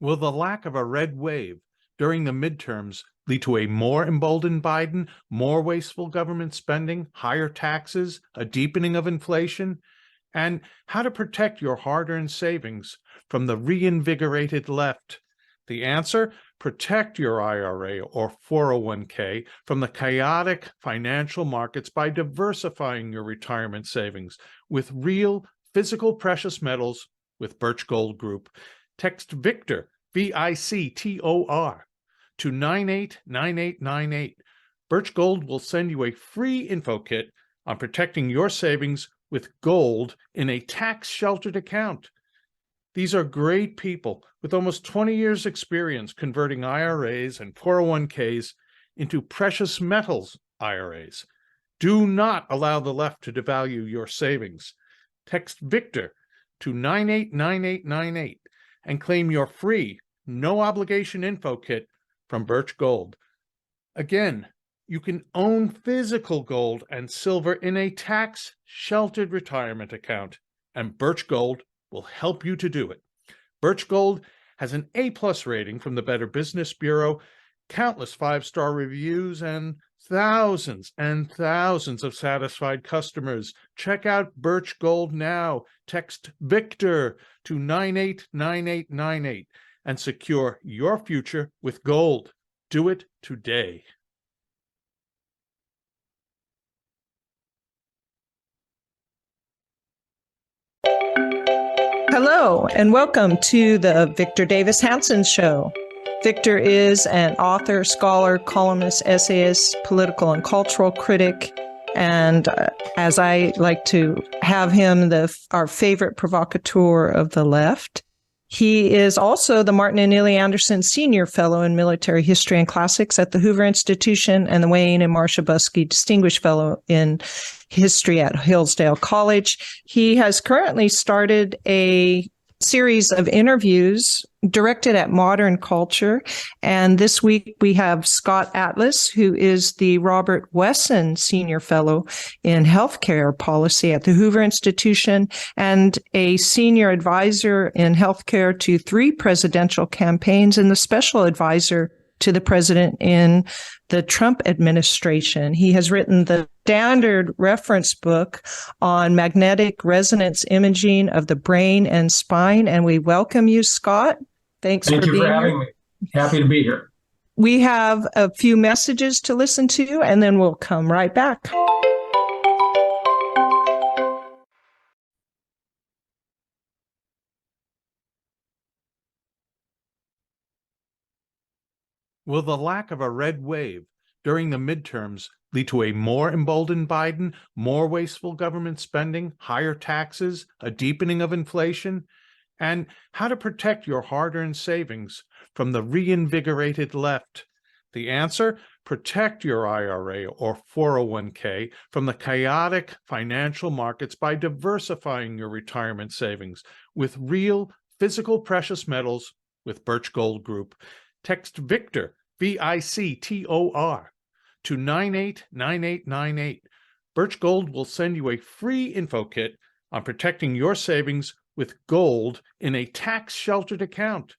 Will the lack of a red wave during the midterms lead to a more emboldened Biden, more wasteful government spending, higher taxes, a deepening of inflation? And how to protect your hard-earned savings from the reinvigorated left? The answer: protect your IRA or 401k from the chaotic financial markets by diversifying your retirement savings with real physical precious metals with Birch Gold Group. Text Victor, VICTOR, to 989898. Birch Gold will send you a free info kit on protecting your savings with gold in a tax-sheltered account. These are great people with almost 20 years' experience converting IRAs and 401ks into precious metals IRAs. Do not allow the left to devalue your savings. Text Victor to 989898 and claim your free, no-obligation info kit from Birch Gold. Again, you can own physical gold and silver in a tax-sheltered retirement account, and Birch Gold will help you to do it. Birch Gold has an A+ rating from the Better Business Bureau, countless 5-star reviews, and thousands of satisfied customers. Check out Birch Gold now. Text Victor to 989898 and secure your future with gold. Do it today. Hello, and welcome to the Victor Davis Hanson Show. Victor is an author, scholar, columnist, essayist, political and cultural critic, and as I like to have him, our favorite provocateur of the left. He is also the Martin and Illie Anderson Senior Fellow in Military History and Classics at the Hoover Institution and the Wayne and Marcia Buske Distinguished Fellow in History at Hillsdale College. He has currently started a series of interviews directed at modern culture. And this week we have Scott Atlas, who is the Robert Wesson Senior Fellow in Healthcare Policy at the Hoover Institution and a senior advisor in healthcare to 3 presidential campaigns and the special advisor to the president in the Trump administration. He has written the standard reference book on magnetic resonance imaging of the brain and spine. And we welcome you, Scott. Thank you for having me. Happy to be here. We have a few messages to listen to, and then we'll come right back. Will the lack of a red wave during the midterms lead to a more emboldened Biden, more wasteful government spending, higher taxes, a deepening of inflation? And how to protect your hard-earned savings from the reinvigorated left? The answer: protect your IRA or 401k from the chaotic financial markets by diversifying your retirement savings with real physical precious metals with Birch Gold Group. Text Victor, VICTOR, to 989898. Birch Gold will send you a free info kit on protecting your savings with gold in a tax-sheltered account.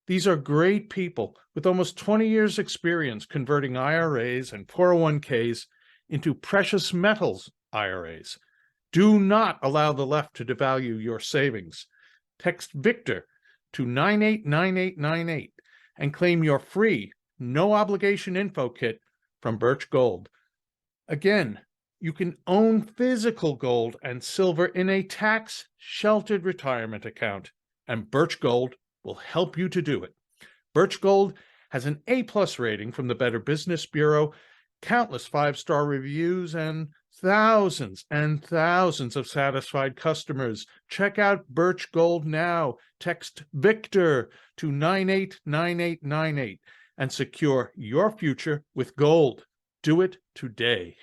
These are great people with almost 20 years' experience converting IRAs and 401ks into precious metals IRAs. Do not allow the left to devalue your savings. Text Victor to 989898 and claim your free, no-obligation info kit from Birch Gold. Again, you can own physical gold and silver in a tax-sheltered retirement account, and Birch Gold will help you to do it. Birch Gold has an A+ rating from the Better Business Bureau, countless 5-star reviews, and thousands of satisfied customers. Check out Birch Gold now. Text Victor to 989898 and secure your future with gold. Do it today.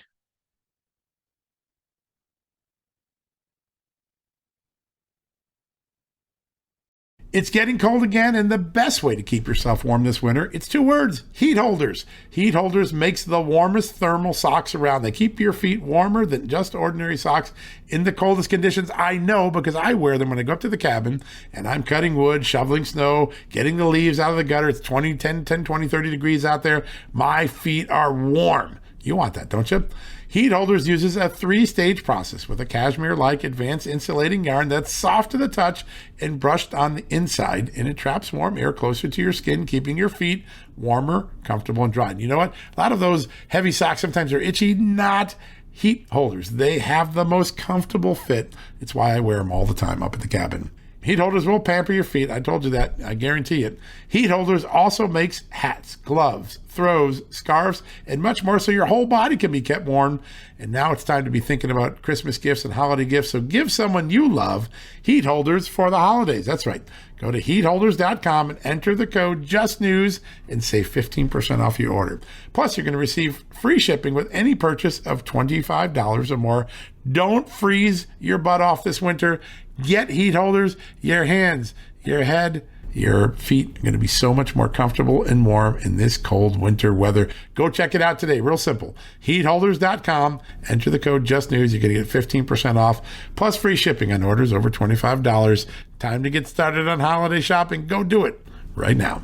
It's getting cold again, and the best way to keep yourself warm this winter, it's 2 words: heat holders. Heat holders makes the warmest thermal socks around. They keep your feet warmer than just ordinary socks in the coldest conditions. I know because I wear them when I go up to the cabin and I'm cutting wood, shoveling snow, getting the leaves out of the gutter. It's 20 degrees out there. My feet are warm. You want that, don't you? Heat Holders uses a 3-stage process with a cashmere-like advanced insulating yarn that's soft to the touch and brushed on the inside, and it traps warm air closer to your skin, keeping your feet warmer, comfortable, and dry. And you know what? A lot of those heavy socks sometimes are itchy, not Heat Holders. They have the most comfortable fit. It's why I wear them all the time up at the cabin. Heat Holders will pamper your feet. I told you that. I guarantee it. Heat Holders also makes hats, gloves, throws, scarves, and much more so your whole body can be kept warm. And now it's time to be thinking about Christmas gifts and holiday gifts. So give someone you love Heat Holders for the holidays. That's right. Go to heatholders.com and enter the code JUSTNEWS and save 15% off your order. Plus, you're going to receive free shipping with any purchase of $25 or more. Don't freeze your butt off this winter. Get Heat Holders. Your hands, your head, your feet are going to be so much more comfortable and warm in this cold winter weather. Go check it out today. Real simple. Heatholders.com. Enter the code JUSTNEWS. You're going to get 15% off, plus free shipping on orders over $25. Time to get started on holiday shopping. Go do it right now.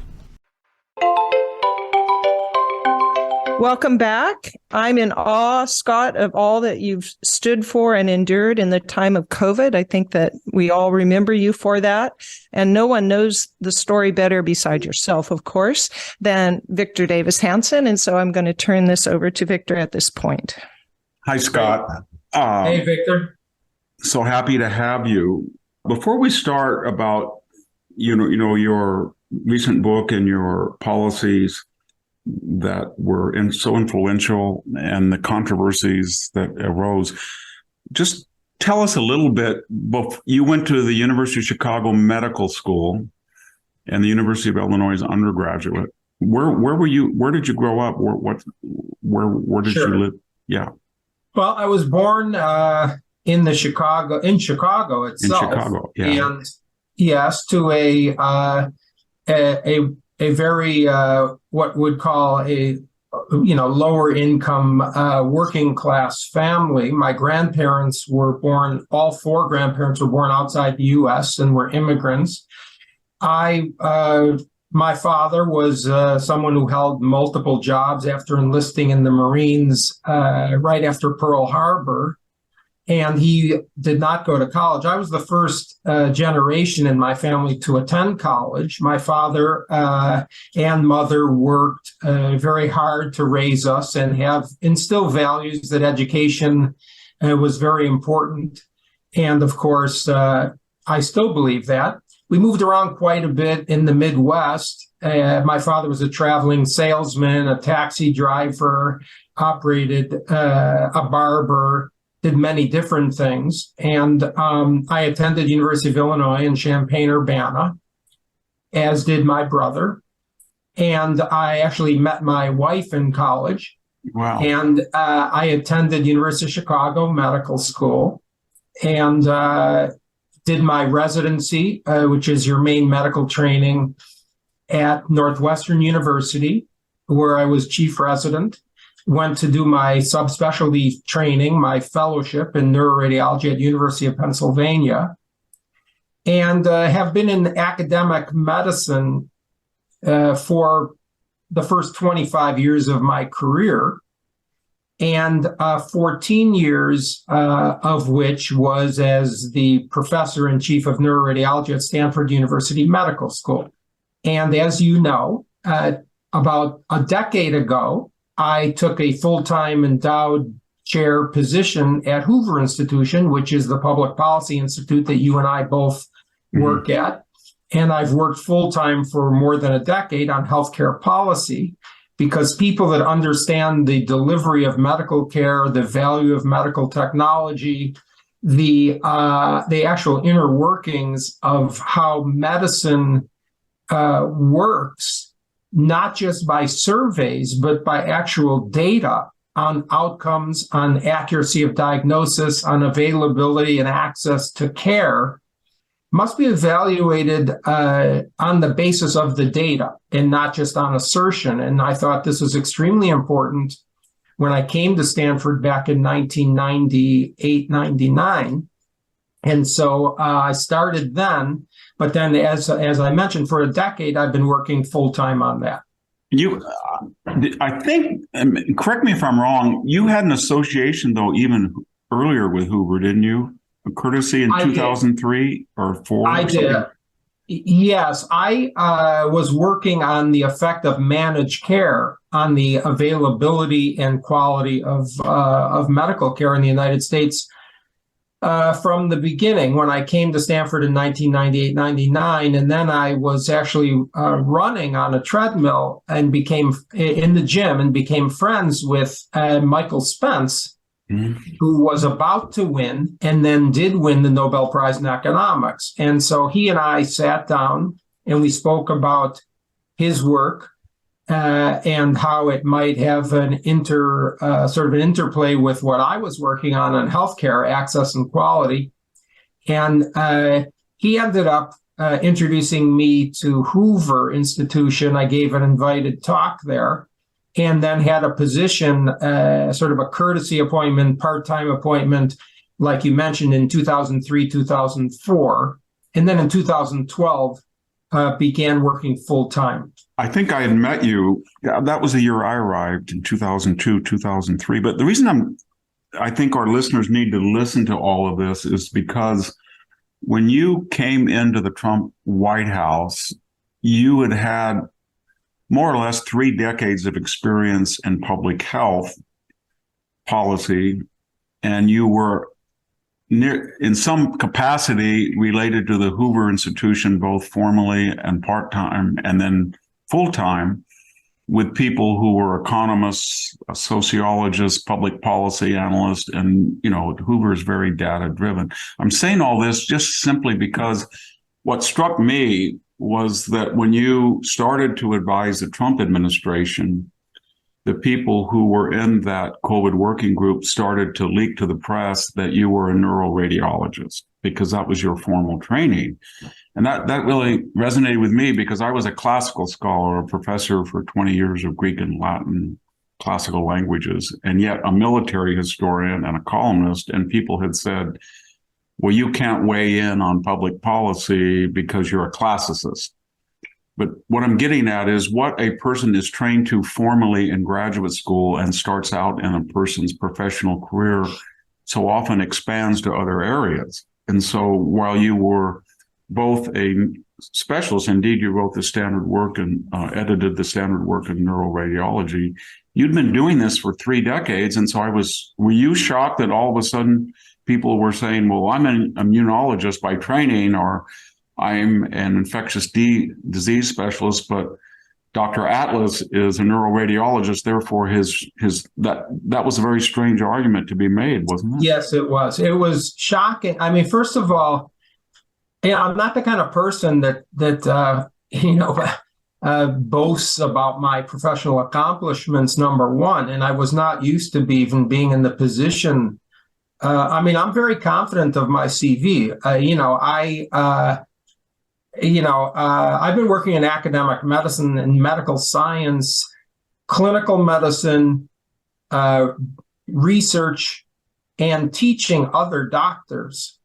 Welcome back. I'm in awe, Scott, of all that you've stood for and endured in the time of COVID. I think that we all remember you for that. And no one knows the story better beside yourself, of course, than Victor Davis Hanson. And so I'm going to turn this over to Victor at this point. Hi, Scott. Hey, Victor. So happy to have you. Before we start about, your recent book and your policies that were so influential and the controversies that arose, just tell us a little bit. You went to the University of Chicago Medical School and the University of Illinois as undergraduate. Where were you? Where did you grow up? Where did you live? Yeah. Well, I was born in Chicago itself. In Chicago, yeah. And yes, to a very what would call a lower income working class family. My grandparents were born. All 4 grandparents were born outside the U.S. and were immigrants. My father was someone who held multiple jobs after enlisting in the Marines right after Pearl Harbor. And he did not go to college. I was the first generation in my family to attend college. My father and mother worked very hard to raise us and instill values that education was very important. And of course, I still believe that. We moved around quite a bit in the Midwest. My father was a traveling salesman, a taxi driver, operated a barber, did many different things. And I attended University of Illinois in Champaign-Urbana, as did my brother. And I actually met my wife in college. Wow. And I attended University of Chicago Medical School and did my residency, which is your main medical training, at Northwestern University, where I was chief resident. Went to do my subspecialty training, my fellowship in neuroradiology at University of Pennsylvania, and have been in academic medicine for the first 25 years of my career, and 14 years of which was as the professor in chief of neuroradiology at Stanford University Medical School. And as you know, about a decade ago, I took a full-time endowed chair position at Hoover Institution, which is the public policy institute that you and I both work at. And I've worked full-time for more than a decade on healthcare policy, because people that understand the delivery of medical care, the value of medical technology, the actual inner workings of how medicine works, not just by surveys, but by actual data on outcomes, on accuracy of diagnosis, on availability and access to care. must be evaluated on the basis of the data and not just on assertion. And I thought this was extremely important when I came to Stanford back in 1998, 99. And so I started then, but then as I mentioned, for a decade, I've been working full-time on that. I think, correct me if I'm wrong, you had an association, though, even earlier with Hoover, didn't you? A courtesy in 2003 or 4? I did. Yes, I was working on the effect of managed care on the availability and quality of medical care in the United States from the beginning when I came to Stanford in 1998, 99. And then I was actually running on a treadmill and became in the gym and became friends with Michael Spence, who was about to win and then did win the Nobel Prize in Economics. And so he and I sat down and we spoke about his work and how it might have an sort of an interplay with what I was working on healthcare access and quality. And he ended up introducing me to Hoover Institution. I gave an invited talk there, and then had a position, sort of a courtesy appointment, part-time appointment, like you mentioned, in 2003, 2004. And then in 2012, began working full-time. I think I had met you. That was the year I arrived in 2002, 2003. But the reason I think our listeners need to listen to all of this is because when you came into the Trump White House, you had more or less 3 decades of experience in public health policy, and you were in some capacity related to the Hoover Institution, both formally and part-time, and then full-time, with people who were economists, sociologists, public policy analysts, and, Hoover is very data-driven. I'm saying all this just simply because what struck me was that when you started to advise the Trump administration, the people who were in that COVID working group started to leak to the press that you were a neuroradiologist because that was your formal training. And that really resonated with me because I was a classical scholar, a professor for 20 years of Greek and Latin classical languages, and yet a military historian and a columnist. And people had said, well, you can't weigh in on public policy because you're a classicist. But what I'm getting at is what a person is trained to formally in graduate school and starts out in a person's professional career so often expands to other areas. And so while you were both a specialist, indeed you wrote the standard work and edited the standard work in neuroradiology, you'd been doing this for 3 decades. And so were you shocked that all of a sudden people were saying, well, I'm an immunologist by training, or I'm an infectious disease specialist, but Dr. Atlas is a neuroradiologist, therefore that was a very strange argument to be made, wasn't it? Yes, it was. It was shocking. I mean, first of all, I'm not the kind of person that boasts about my professional accomplishments, number one, and I was not used to even being in the position. I'm very confident of my CV. I've been working in academic medicine and medical science, clinical medicine, research, and teaching other doctors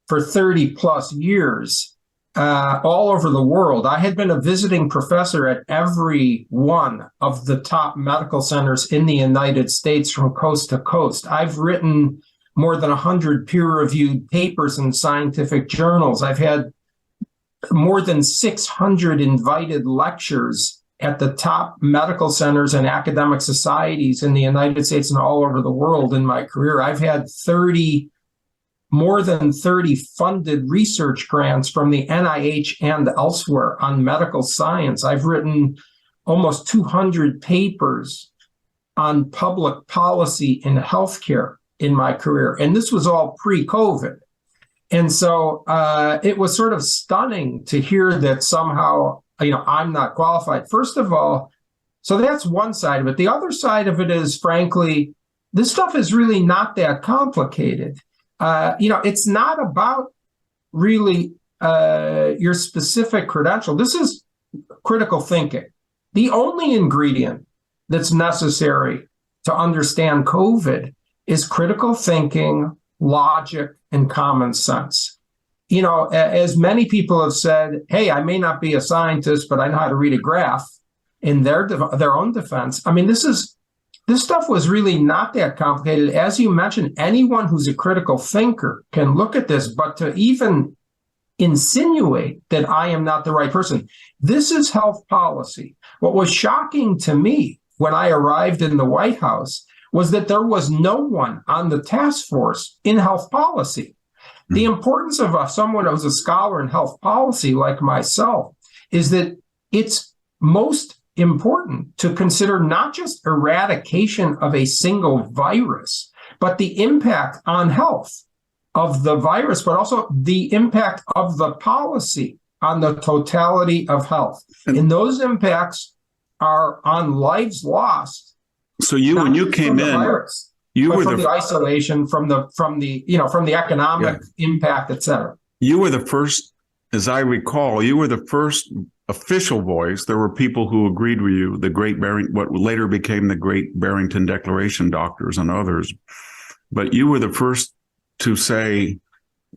for 30 plus years, all over the world. I had been a visiting professor at every one of the top medical centers in the United States from coast to coast. I've written more than 100 peer-reviewed papers in scientific journals. I've had more than 600 invited lectures at the top medical centers and academic societies in the United States and all over the world in my career. I've had more than 30 funded research grants from the NIH and elsewhere on medical science. I've written almost 200 papers on public policy in healthcare in my career. And this was all pre-COVID. And so it was sort of stunning to hear that somehow, I'm not qualified. First of all, so that's one side of it. The other side of it is, frankly, this stuff is really not that complicated. It's not about really your specific credential. This is critical thinking. The only ingredient that's necessary to understand COVID is critical thinking, logic, and common sense. You know, as many people have said, hey, I may not be a scientist, but I know how to read a graph in their own defense. I mean, this stuff was really not that complicated. As you mentioned, anyone who's a critical thinker can look at this, but to even insinuate that I am not the right person, this is health policy. What was shocking to me when I arrived in the White House was that there was no one on the task force in health policy. The importance of someone who's a scholar in health policy like myself is that it's most important to consider not just eradication of a single virus, but the impact on health of the virus, but also the impact of the policy on the totality of health. And those impacts are on lives lost. So when you came in, virus, you were from the isolation, from the economic impact, et cetera. You were the first, as I recall, you were the first official voice. There were people who agreed with you, what later became the Great Barrington Declaration doctors and others. But you were the first to say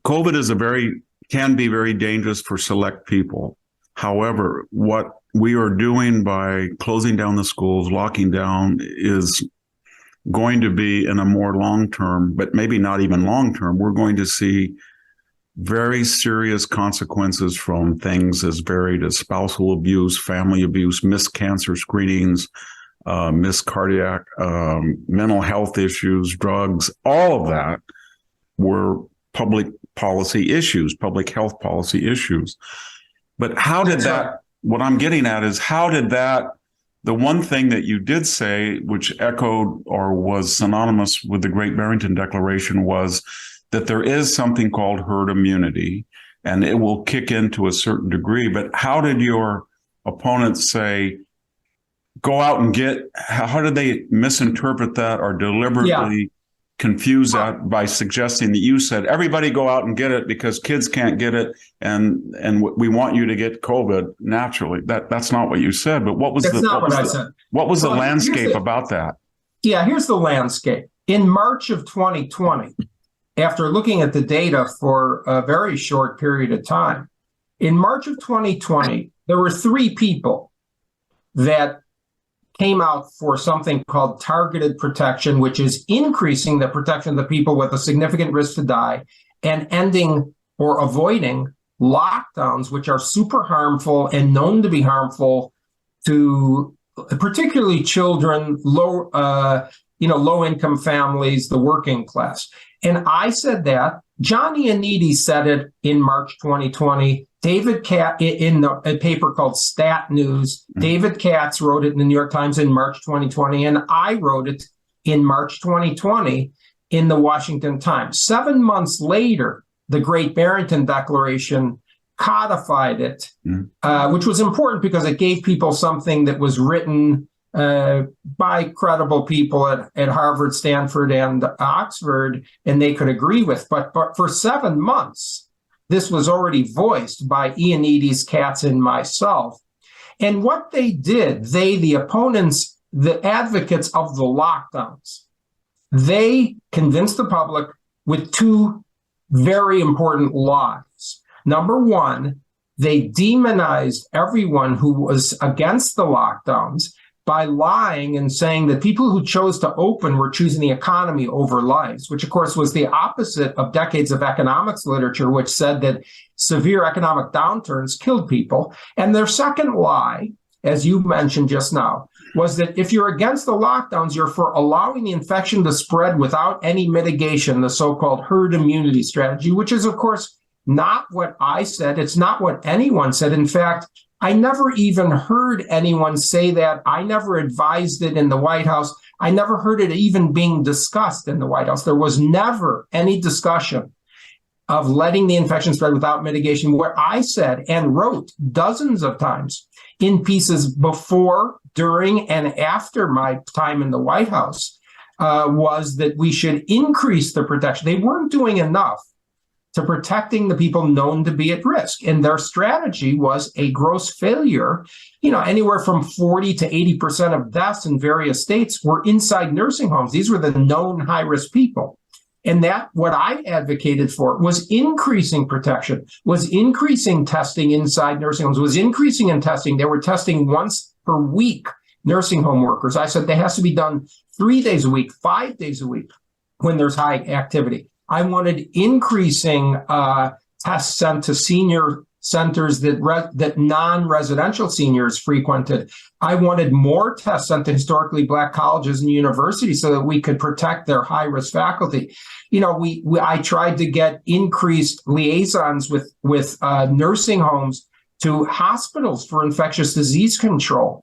COVID can be very dangerous for select people. However, what we are doing by closing down the schools, locking down, is going to be in a more long-term, but maybe not even long-term, we're going to see very serious consequences from things as varied as spousal abuse, family abuse, missed cancer screenings, missed cardiac, mental health issues, drugs. All of that were public policy issues, public health policy issues. But how did that, what I'm getting at is how did that, the one thing that you did say, which echoed or was synonymous with the Great Barrington Declaration, was that there is something called herd immunity, and it will kick in to a certain degree. But how did your opponents say, go out and how did they misinterpret that or deliberately confuse that by suggesting that you said, everybody go out and get it because kids can't get it, and we want you to get COVID naturally? That's not what you said. But what was the landscape about that? Yeah, here's the landscape. In March of 2020, after looking at the data for a very short period of time, in March of 2020, there were 3 people that came out for something called targeted protection, which is increasing the protection of the people with a significant risk to die and ending or avoiding lockdowns, which are super harmful and known to be harmful to particularly children, low-income families, the working class. And I said that. John Ioannidis said it in March 2020. David Katz, in a paper called Stat News, David Katz wrote it in the New York Times in March 2020, and I wrote it in March 2020 in the Washington Times. 7 months later, the Great Barrington Declaration codified it, which was important because it gave people something that was written by credible people at Harvard, Stanford, and Oxford, and they could agree with. But for 7 months, this was already voiced by Ioannidis, Katz, and myself. And what they did, the opponents, the advocates of the lockdowns, they convinced the public with 2 very important lies. Number one, they demonized everyone who was against the lockdowns by lying and saying that people who chose to open were choosing the economy over lives, which of course was the opposite of decades of economics literature, which said that severe economic downturns killed people. And their second lie, as you mentioned just now, was that if you're against the lockdowns, you're for allowing the infection to spread without any mitigation, the so-called herd immunity strategy, which is, of course, not what I said. It's not what anyone said. In fact, I never even heard anyone say that. I never advised it in the White House. I never heard it even being discussed in the White House. There was never any discussion of letting the infection spread without mitigation. What I said and wrote dozens of times in pieces before, during, and after my time in the White House was that we should increase the protection. They weren't doing enough to protecting the people known to be at risk. And their strategy was a gross failure. Anywhere from 40 to 80% of deaths in various states were inside nursing homes. These were the known high-risk people. And that, what I advocated for, was increasing protection, was increasing testing inside nursing homes, was increasing in testing. They were testing once per week nursing home workers. I said that has to be done 3 days a week, 5 days a week when there's high activity. I wanted increasing tests sent to senior centers that non-residential seniors frequented. I wanted more tests sent to historically Black colleges and universities so that we could protect their high-risk faculty. I tried to get increased liaisons with nursing homes to hospitals for infectious disease control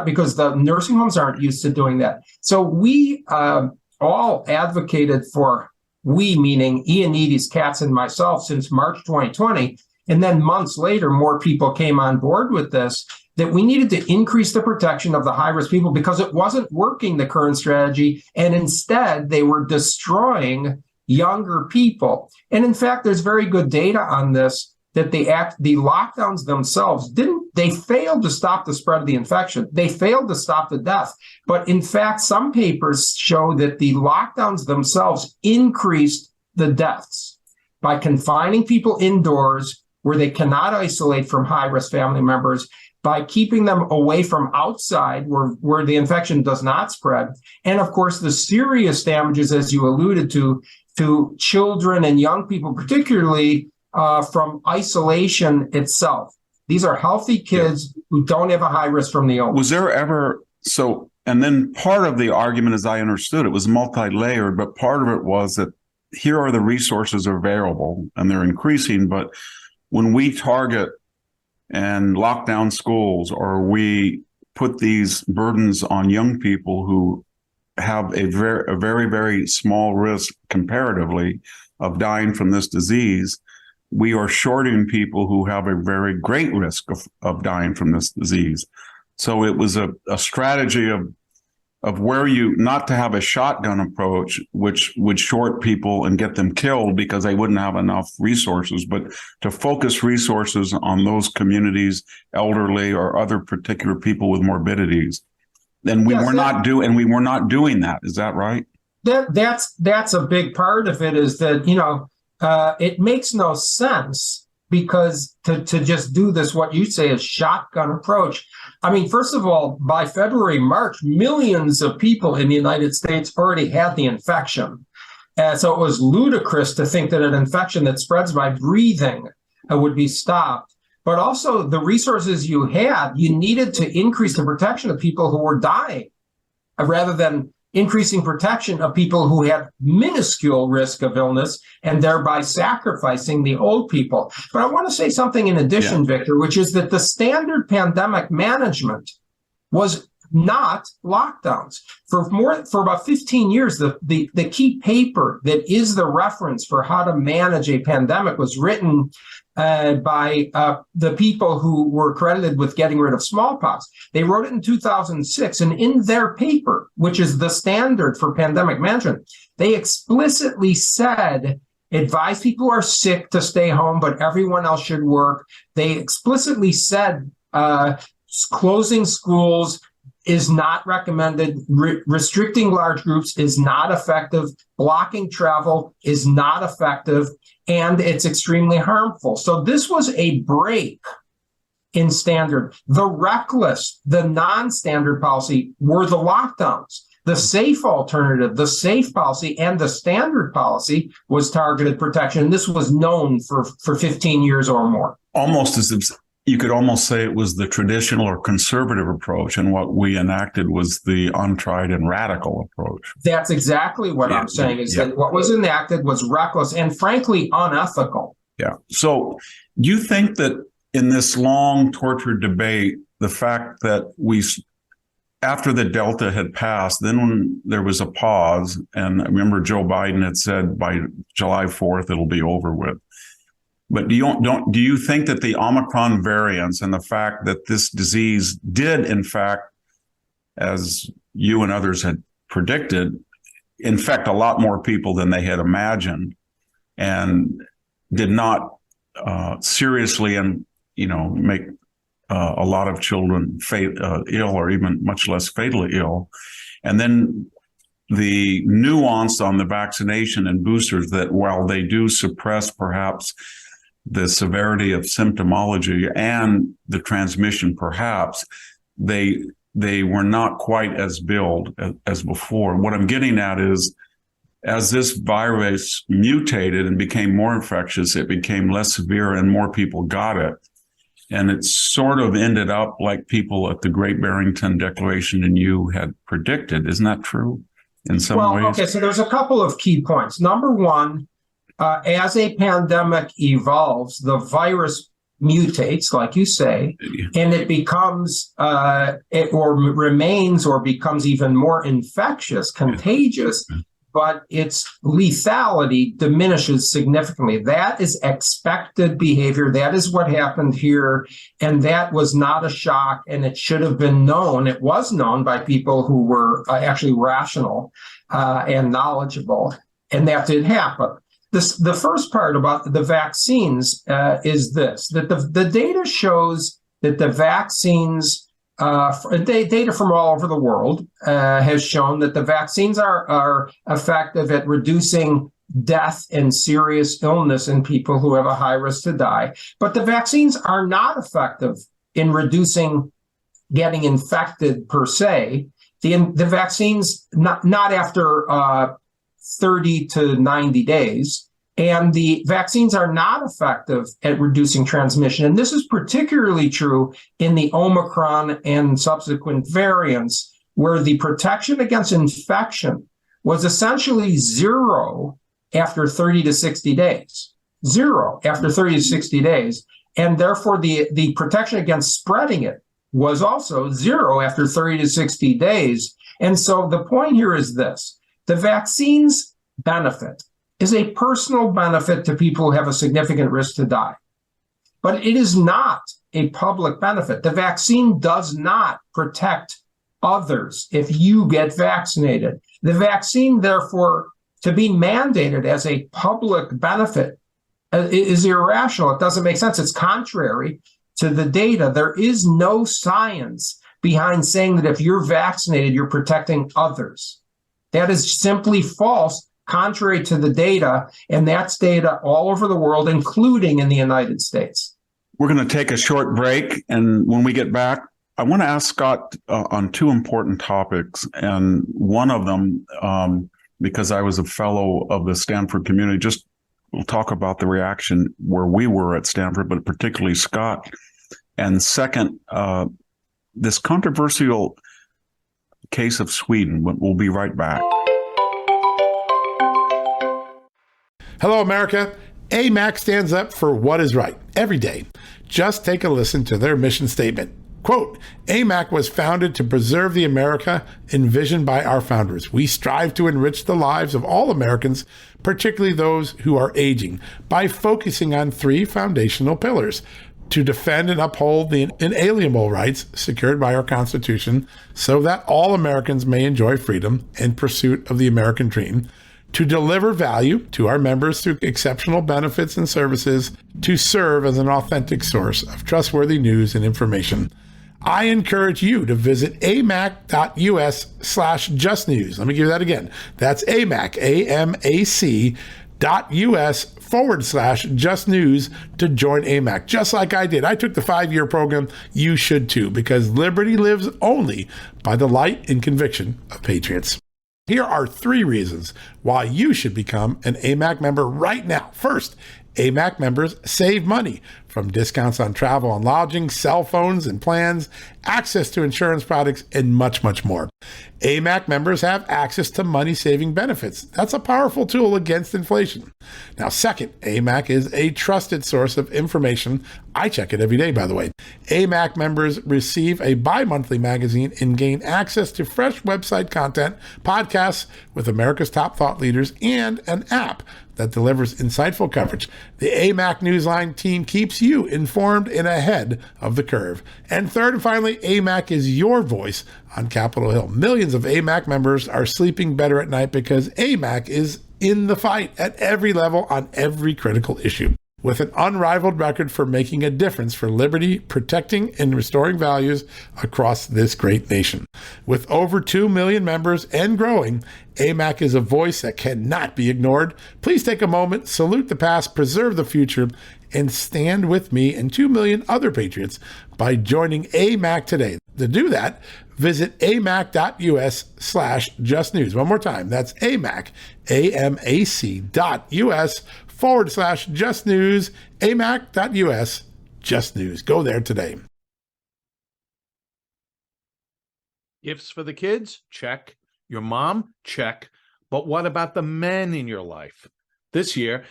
because the nursing homes aren't used to doing that. So we all advocated for, we meaning Ioannidis, Katz, and myself, since March 2020. And then months later, more people came on board with this, that we needed to increase the protection of the high-risk people because it wasn't working, the current strategy, and instead they were destroying younger people. And in fact, there's very good data on this, that the lockdowns themselves they failed to stop the spread of the infection. They failed to stop the death. But in fact, some papers show that the lockdowns themselves increased the deaths by confining people indoors where they cannot isolate from high-risk family members, by keeping them away from outside where the infection does not spread. And of course, the serious damages, as you alluded to children and young people, particularly from isolation itself. These are healthy kids who don't have a high risk from the illness. Was there ever, and then part of the argument, as I understood it, was multi-layered, but part of it was that here are the resources available and they're increasing, but when we target and lock down schools, or we put these burdens on young people who have a very, very small risk comparatively of dying from this disease, we are shorting people who have a very great risk of dying from this disease. So it was a strategy of where not to have a shotgun approach, which would short people and get them killed because they wouldn't have enough resources, but to focus resources on those communities, elderly or other particular people with morbidities. And we were not doing that. Is that right? That's a big part of it, is that, it makes no sense because to just do this, what you say is shotgun approach. I mean, first of all, by February, March, millions of people in the United States already had the infection. So it was ludicrous to think that an infection that spreads by breathing would be stopped. But also the resources you had, you needed to increase the protection of people who were dying rather than increasing protection of people who had minuscule risk of illness and thereby sacrificing the old people. But I want to say something in addition, Victor, which is that the standard pandemic management was not lockdowns. For about 15 years, the key paper that is the reference for how to manage a pandemic was written by the people who were credited with getting rid of smallpox. They wrote it in 2006, and in their paper, which is the standard for pandemic management, they explicitly said, advise people who are sick to stay home, but everyone else should work. They explicitly said closing schools is not recommended, restricting large groups is not effective, blocking travel is not effective, and it's extremely harmful. So this was a break in standard. The reckless, the non-standard policy were the lockdowns. The safe alternative, the safe policy, and the standard policy was targeted protection. And this was known for 15 years or more. Almost as if you could almost say it was the traditional or conservative approach, and what we enacted was the untried and radical approach. That's exactly what I'm saying, is that what was enacted was reckless and frankly unethical. Yeah. So do you think that in this long tortured debate, the fact that after the Delta had passed, then when there was a pause, and I remember Joe Biden had said by July 4th, it'll be over with. But do you think that the Omicron variants and the fact that this disease did, in fact, as you and others had predicted, infect a lot more people than they had imagined? And did not seriously and make a lot of children ill, or even much less fatally ill. And then the nuance on the vaccination and boosters, that while they do suppress perhaps the severity of symptomology and the transmission, perhaps they were not quite as billed as before. What I'm getting at is, as this virus mutated and became more infectious, it became less severe and more people got it. And it sort of ended up like people at the Great Barrington Declaration and you had predicted. Isn't that true in some ways? Okay, so there's a couple of key points. Number one, as a pandemic evolves, the virus mutates, like you say, and it becomes, remains or becomes even more infectious, contagious, but its lethality diminishes significantly. That is expected behavior. That is what happened here, and that was not a shock, and it should have been known. It was known by people who were actually rational and knowledgeable, and that did happen. The first part about the vaccines is this, that the data shows that the vaccines, data from all over the world has shown that the vaccines are effective at reducing death and serious illness in people who have a high risk to die. But the vaccines are not effective in reducing getting infected per se. The vaccines, not after 30 to 90 days. And the vaccines are not effective at reducing transmission. And this is particularly true in the Omicron and subsequent variants, where the protection against infection was essentially zero after 30 to 60 days. Zero after 30 to 60 days. And therefore, the protection against spreading it was also zero after 30 to 60 days. And so the point here is this: the vaccine's benefit is a personal benefit to people who have a significant risk to die. But it is not a public benefit. The vaccine does not protect others if you get vaccinated. The vaccine, therefore, to be mandated as a public benefit is irrational. It doesn't make sense. It's contrary to the data. There is no science behind saying that if you're vaccinated, you're protecting others. That is simply false, contrary to the data, and that's data all over the world, including in the United States. We're going to take a short break, and when we get back, I want to ask Scott on two important topics, and one of them, because I was a fellow of the Stanford community, just we'll talk about the reaction where we were at Stanford, but particularly Scott. And second, this controversial case of Sweden. We'll be right back. Hello, America. AMAC stands up for what is right every day. Just take a listen to their mission statement. Quote, AMAC was founded to preserve the America envisioned by our founders. We strive to enrich the lives of all Americans, particularly those who are aging, by focusing on three foundational pillars: to defend and uphold the inalienable rights secured by our Constitution so that all Americans may enjoy freedom and pursuit of the American dream, to deliver value to our members through exceptional benefits and services, to serve as an authentic source of trustworthy news and information. I encourage you to visit amac.us/justnews. Let me give you that again. That's amac, amac.us/justnews to join AMAC, just like I did. I took the 5-year program. You should too, because liberty lives only by the light and conviction of patriots. Here are 3 reasons why you should become an AMAC member right now. First, AMAC members save money from discounts on travel and lodging, cell phones and plans, access to insurance products, and much, much more. AMAC members have access to money-saving benefits. That's a powerful tool against inflation. Now, second, AMAC is a trusted source of information. I check it every day, by the way. AMAC members receive a bi-monthly magazine and gain access to fresh website content, podcasts with America's top thought leaders, and an app that delivers insightful coverage. The AMAC Newsline team keeps you informed and ahead of the curve. And third and finally, AMAC is your voice on Capitol Hill. Millions of AMAC members are sleeping better at night because AMAC is in the fight at every level on every critical issue. With an unrivaled record for making a difference for liberty, protecting and restoring values across this great nation. With over 2 million members and growing, AMAC is a voice that cannot be ignored. Please take a moment, salute the past, preserve the future, and stand with me and 2 million other patriots by joining AMAC today. To do that, visit amac.us/justnews. One more time, that's AMAC, amac.us/just news, amac.us, just news. Go there today. Gifts for the kids? Check. Your mom? Check. But what about the men in your life? This year,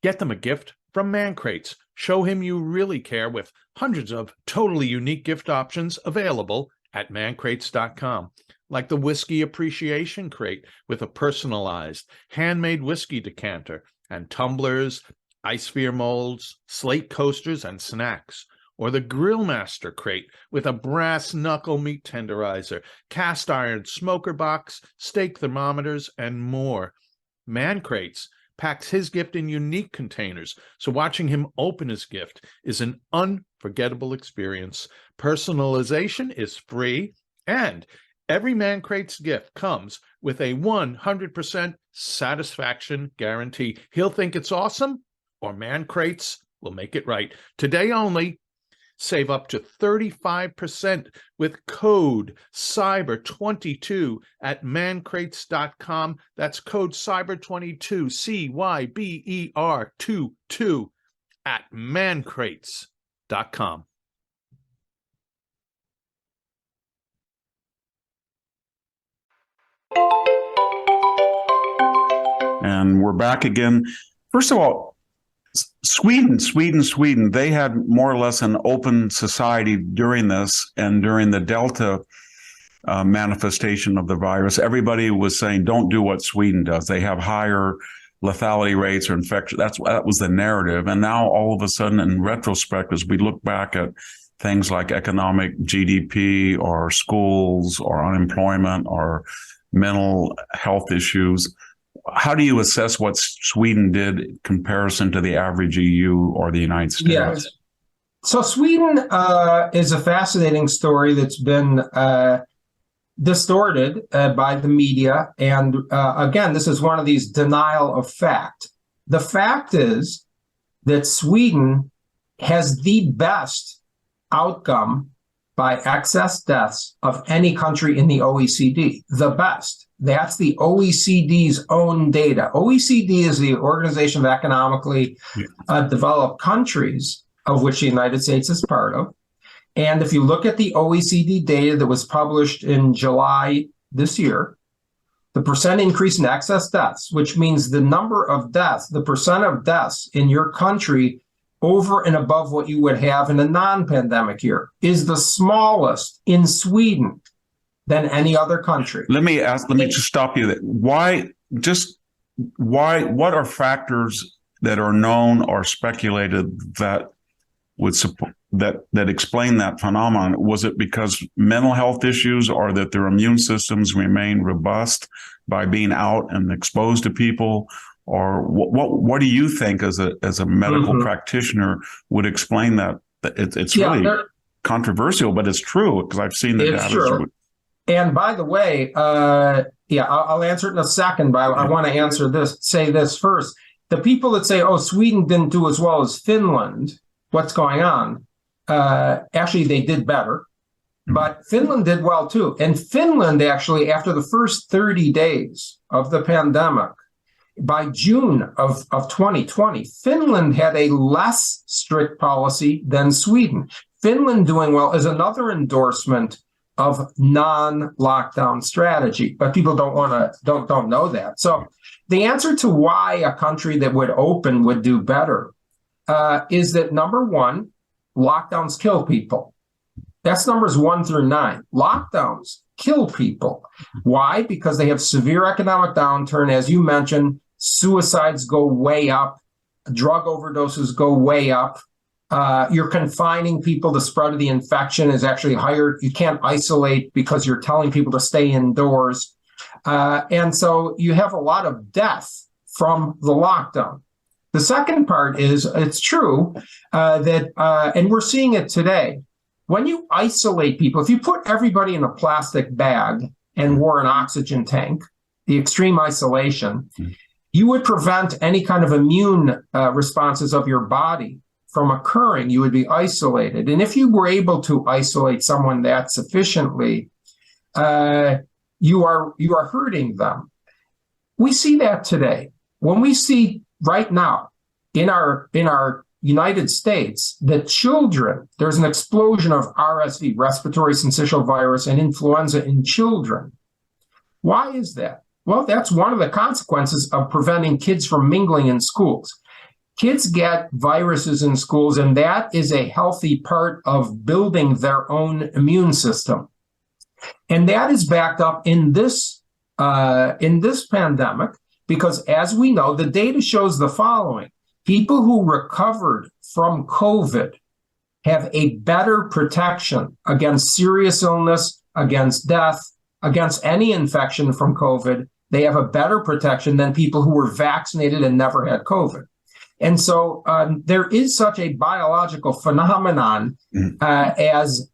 get them a gift from Man Crates. Show him you really care with hundreds of totally unique gift options available at mancrates.com. Like the Whiskey Appreciation Crate with a personalized, handmade whiskey decanter and tumblers, ice sphere molds, slate coasters, and snacks. Or the Grill Master Crate with a brass knuckle meat tenderizer, cast iron smoker box, steak thermometers, and more. Man Crates packs his gift in unique containers, so watching him open his gift is an unforgettable experience. Personalization is free, and every Man Crates gift comes with a 100% satisfaction guarantee. He'll think it's awesome, or Man Crates will make it right. Today only, save up to 35% with code CYBER22 at mancrates.com. That's code CYBER22, CYBER22 at mancrates.com. And we're back again. First of all, Sweden, they had more or less an open society during this, and during the Delta manifestation of the virus, everybody was saying, don't do what Sweden does. They have higher lethality rates or infection. That was the narrative. And now all of a sudden, in retrospect, as we look back at things like economic GDP or schools or unemployment or mental health issues, how do you assess what Sweden did in comparison to the average EU or the United States? Yeah. So Sweden is a fascinating story that's been distorted by the media. And again, this is one of these denial of fact. The fact is that Sweden has the best outcome by excess deaths of any country in the OECD. The best. That's the OECD's own data. OECD is the Organization of Economically Developed Countries, of which the United States is part of. And if you look at the OECD data that was published in July this year, the percent increase in excess deaths, which means the number of deaths, the percent of deaths in your country over and above what you would have in a non-pandemic year, is the smallest in Sweden than any other country. Let me just stop you there. What are factors that are known or speculated that would support that explain that phenomenon? Was it because mental health issues, or that their immune systems remain robust by being out and exposed to people? Or what do you think as a medical practitioner would explain that? It's really controversial, but it's true, because I've seen the data. True. And by the way, I'll answer it in a second, but I want to say this first. The people that say, oh, Sweden didn't do as well as Finland, what's going on? Actually, they did better, but Finland did well too. And Finland, actually, after the first 30 days of the pandemic, by June of 2020, Finland had a less strict policy than Sweden. Finland doing well is another endorsement of non-lockdown strategy, but people don't know that. So the answer to why a country that would open would do better is that, number one, lockdowns kill people. That's numbers 1 through 9. Lockdowns kill people. Why? Because they have severe economic downturn. As you mentioned, suicides go way up, drug overdoses go way up. You're confining people. The spread of the infection is actually higher. You can't isolate because you're telling people to stay indoors. And so you have a lot of death from the lockdown. The second part is it's true that, and we're seeing it today, when you isolate people, if you put everybody in a plastic bag and wore an oxygen tank, the extreme isolation, you would prevent any kind of immune responses of your body from occurring. You would be isolated. And if you were able to isolate someone that sufficiently, you are hurting them. We see that today. When we see right now in our United States that children, there's an explosion of RSV, respiratory syncytial virus, and influenza in children. Why is that? Well, that's one of the consequences of preventing kids from mingling in schools. Kids get viruses in schools, and that is a healthy part of building their own immune system. And that is backed up in this pandemic, because as we know, the data shows the following. People who recovered from COVID have a better protection against serious illness, against death, against any infection from COVID. They have a better protection than people who were vaccinated and never had COVID. And so there is such a biological phenomenon as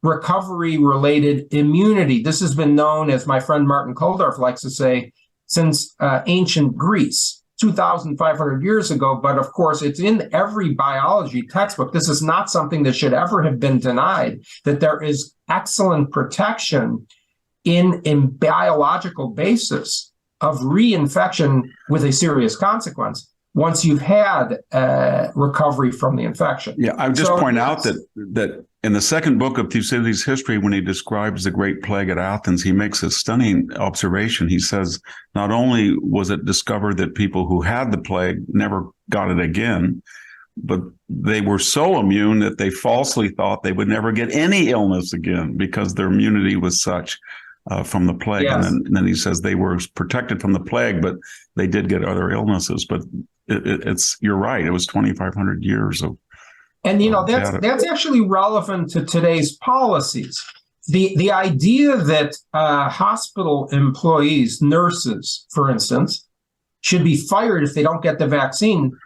recovery-related immunity. This has been known, as my friend Martin Kulldorff likes to say, since ancient Greece, 2,500 years ago. But of course, it's in every biology textbook. This is not something that should ever have been denied, that there is excellent protection in biological basis of reinfection with a serious consequence once you've had recovery from the infection. Yeah, I would just point out that in the second book of Thucydides' history, when he describes the Great Plague at Athens, he makes a stunning observation. He says, not only was it discovered that people who had the plague never got it again, but they were so immune that they falsely thought they would never get any illness again because their immunity was such from the plague. Yes. And then he says they were protected from the plague, but they did get other illnesses. But you're right. It was 2,500 years of. And, that's actually relevant to today's policies. The idea that hospital employees, nurses, for instance, should be fired if they don't get the vaccine,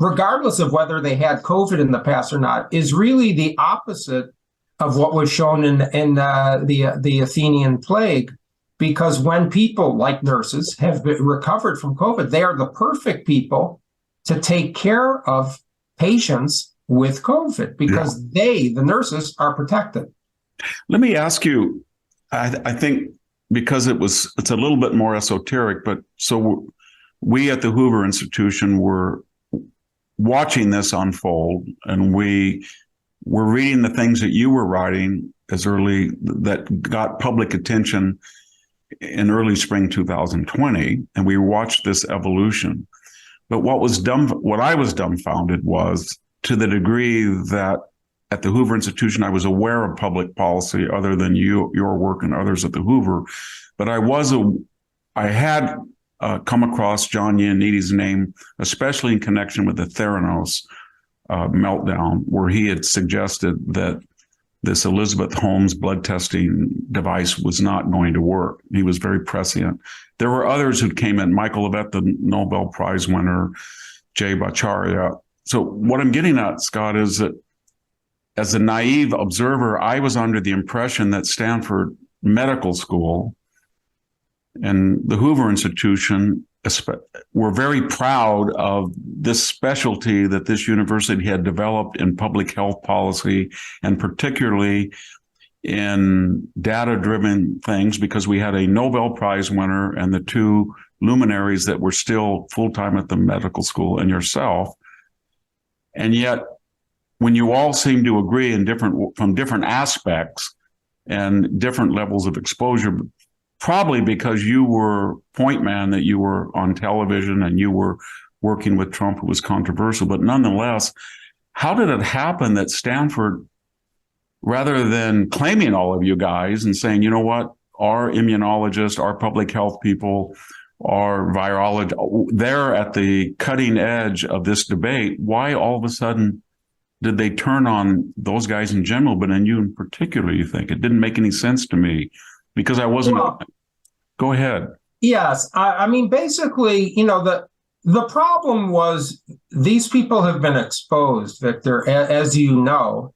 regardless of whether they had COVID in the past or not, is really the opposite of what was shown in the Athenian plague. Because when people like nurses have recovered from COVID, they are the perfect people to take care of patients with COVID because the nurses, are protected. Let me ask you, I think because it's a little bit more esoteric, but so we at the Hoover Institution were watching this unfold, and we were reading the things that you were writing as early that got public attention in early spring 2020, and we watched this evolution. But what I was dumbfounded was, to the degree that at the Hoover Institution, I was aware of public policy other than your work and others at the Hoover, but I had come across John Ioannidis's name, especially in connection with the Theranos meltdown, where he had suggested that this Elizabeth Holmes blood testing device was not going to work. He was very prescient. There were others who came in, Michael Levitt, the Nobel Prize winner, Jay Bhattacharya. So what I'm getting at, Scott, is that as a naive observer, I was under the impression that Stanford Medical School and the Hoover Institution were very proud of this specialty that this university had developed in public health policy, and particularly in data-driven things, because we had a Nobel Prize winner and the two luminaries that were still full-time at the medical school and yourself. And yet, when you all seem to agree from different aspects and different levels of exposure, probably because you were point man, that you were on television and you were working with Trump, who was controversial, but nonetheless, how did it happen that Stanford, rather than claiming all of you guys and saying, you know what, our immunologists, our public health people, our virologists, they're at the cutting edge of this debate, why all of a sudden did they turn on those guys in general, but on you in particular, you think? It didn't make any sense to me because I wasn't. Go ahead. Yes. I mean, basically, The problem was these people have been exposed, Victor, as you know.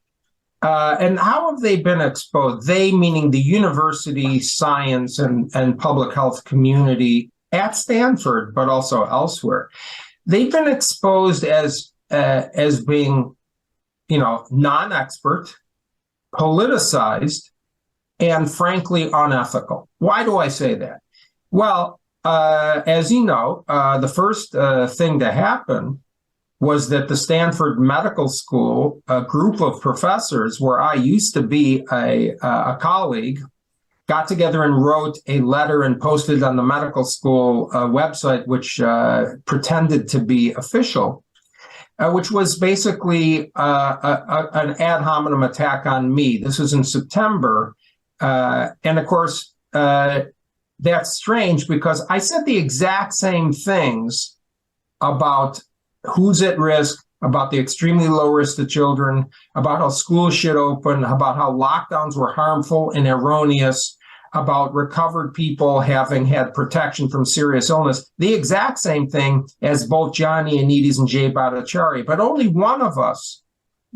And how have they been exposed? They, meaning the university, science, and public health community at Stanford, but also elsewhere. They've been exposed as being, non-expert, politicized, and frankly unethical. Why do I say that? Well, as you know, the first thing to happen was that the Stanford Medical School, a group of professors where I used to be a colleague, got together and wrote a letter and posted on the medical school website, which pretended to be official, which was basically an ad hominem attack on me. This was in September. And of course, that's strange because I said the exact same things about who's at risk, about the extremely low risk to children, about how schools should open, about how lockdowns were harmful and erroneous, about recovered people having had protection from serious illness. The exact same thing as both John Ioannidis and Jay Bhattacharya. But only one of us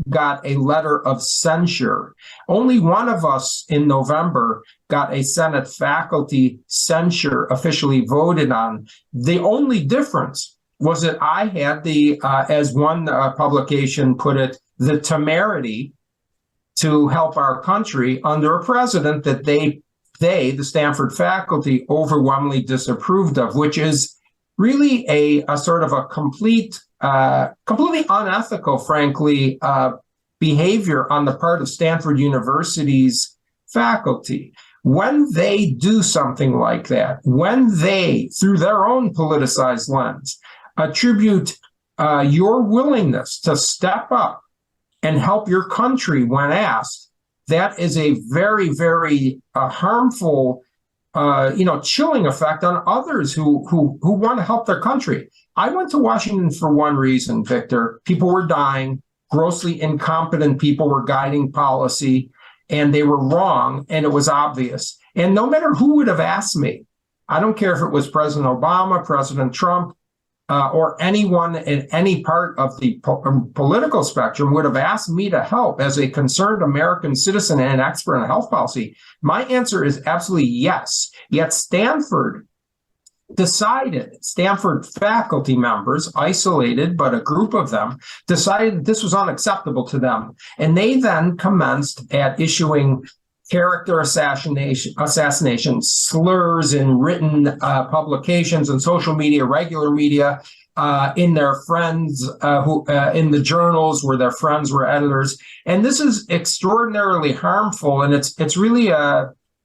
got a letter of censure. Only one of us in November got a Senate faculty censure officially voted on. The only difference was that I had the, as one publication put it, the temerity to help our country under a president that they, the Stanford faculty, overwhelmingly disapproved of, which is really a sort of a completely unethical, frankly, behavior on the part of Stanford University's faculty. When they do something like that, when they, through their own politicized lens, attribute your willingness to step up and help your country when asked, that is a very, very harmful, chilling effect on others who want to help their country. I went to Washington for one reason, Victor. People were dying. Grossly incompetent people were guiding policy, and they were wrong, and it was obvious. And no matter who would have asked me, I don't care if it was President Obama, President Trump, or anyone in any part of the political spectrum would have asked me to help as a concerned American citizen and an expert in health policy, my answer is absolutely yes. Yet Stanford faculty members, isolated, but a group of them, decided this was unacceptable to them. And they then commenced at issuing character assassination slurs in written publications and social media, regular media, in their friends who in the journals where their friends were editors. And this is extraordinarily harmful, and it's really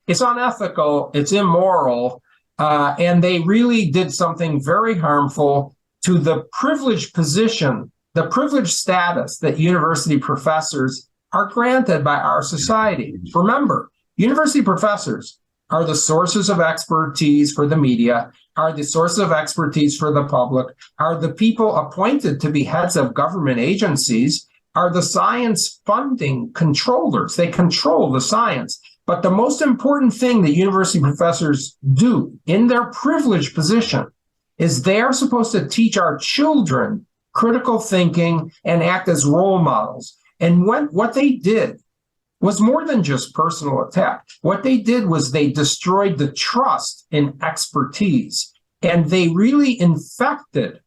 it's unethical, it's immoral, and they really did something very harmful to the privileged position, the privileged status that university professors are granted by our society. Remember, university professors are the sources of expertise for the media, are the sources of expertise for the public, are the people appointed to be heads of government agencies, are the science funding controllers. They control the science. But the most important thing that university professors do in their privileged position is they are supposed to teach our children critical thinking and act as role models. And what they did was more than just personal attack. What they did was they destroyed the trust in expertise, and they really infected,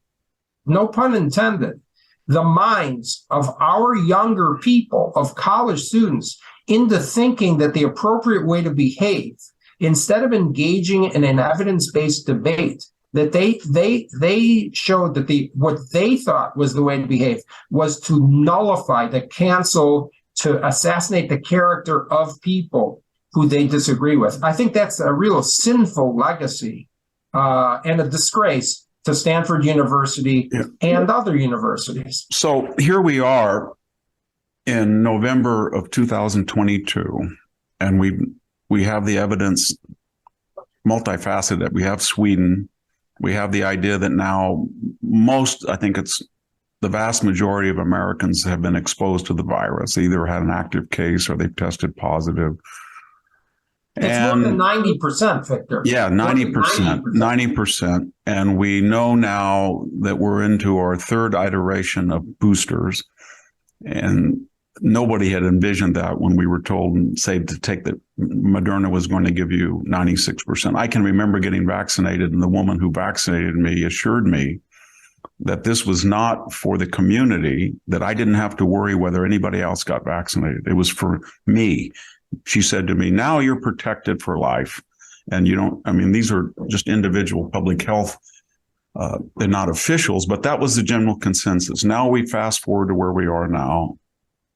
no pun intended, the minds of our younger people, of college students, into thinking that the appropriate way to behave, instead of engaging in an evidence-based debate, that they showed that what they thought was the way to behave was to nullify, to cancel, to assassinate the character of people who they disagree with. I think that's a real sinful legacy and a disgrace to Stanford University and other universities. So here we are in November of 2022, and we have the evidence multifaceted. We have Sweden. We have the idea that now I think it's the vast majority of Americans have been exposed to the virus, either had an active case or they've tested positive. It's more than 90%, Victor. Yeah, 90%, 90%. And we know now that we're into our third iteration of boosters. And nobody had envisioned that when we were told, say, to take that Moderna was going to give you 96%. I can remember getting vaccinated, and the woman who vaccinated me assured me that this was not for the community, that I didn't have to worry whether anybody else got vaccinated. It was for me. She said to me, now you're protected for life. And you don't, I mean, these are just individual public health. They're not officials, but that was the general consensus. Now we fast forward to where we are now.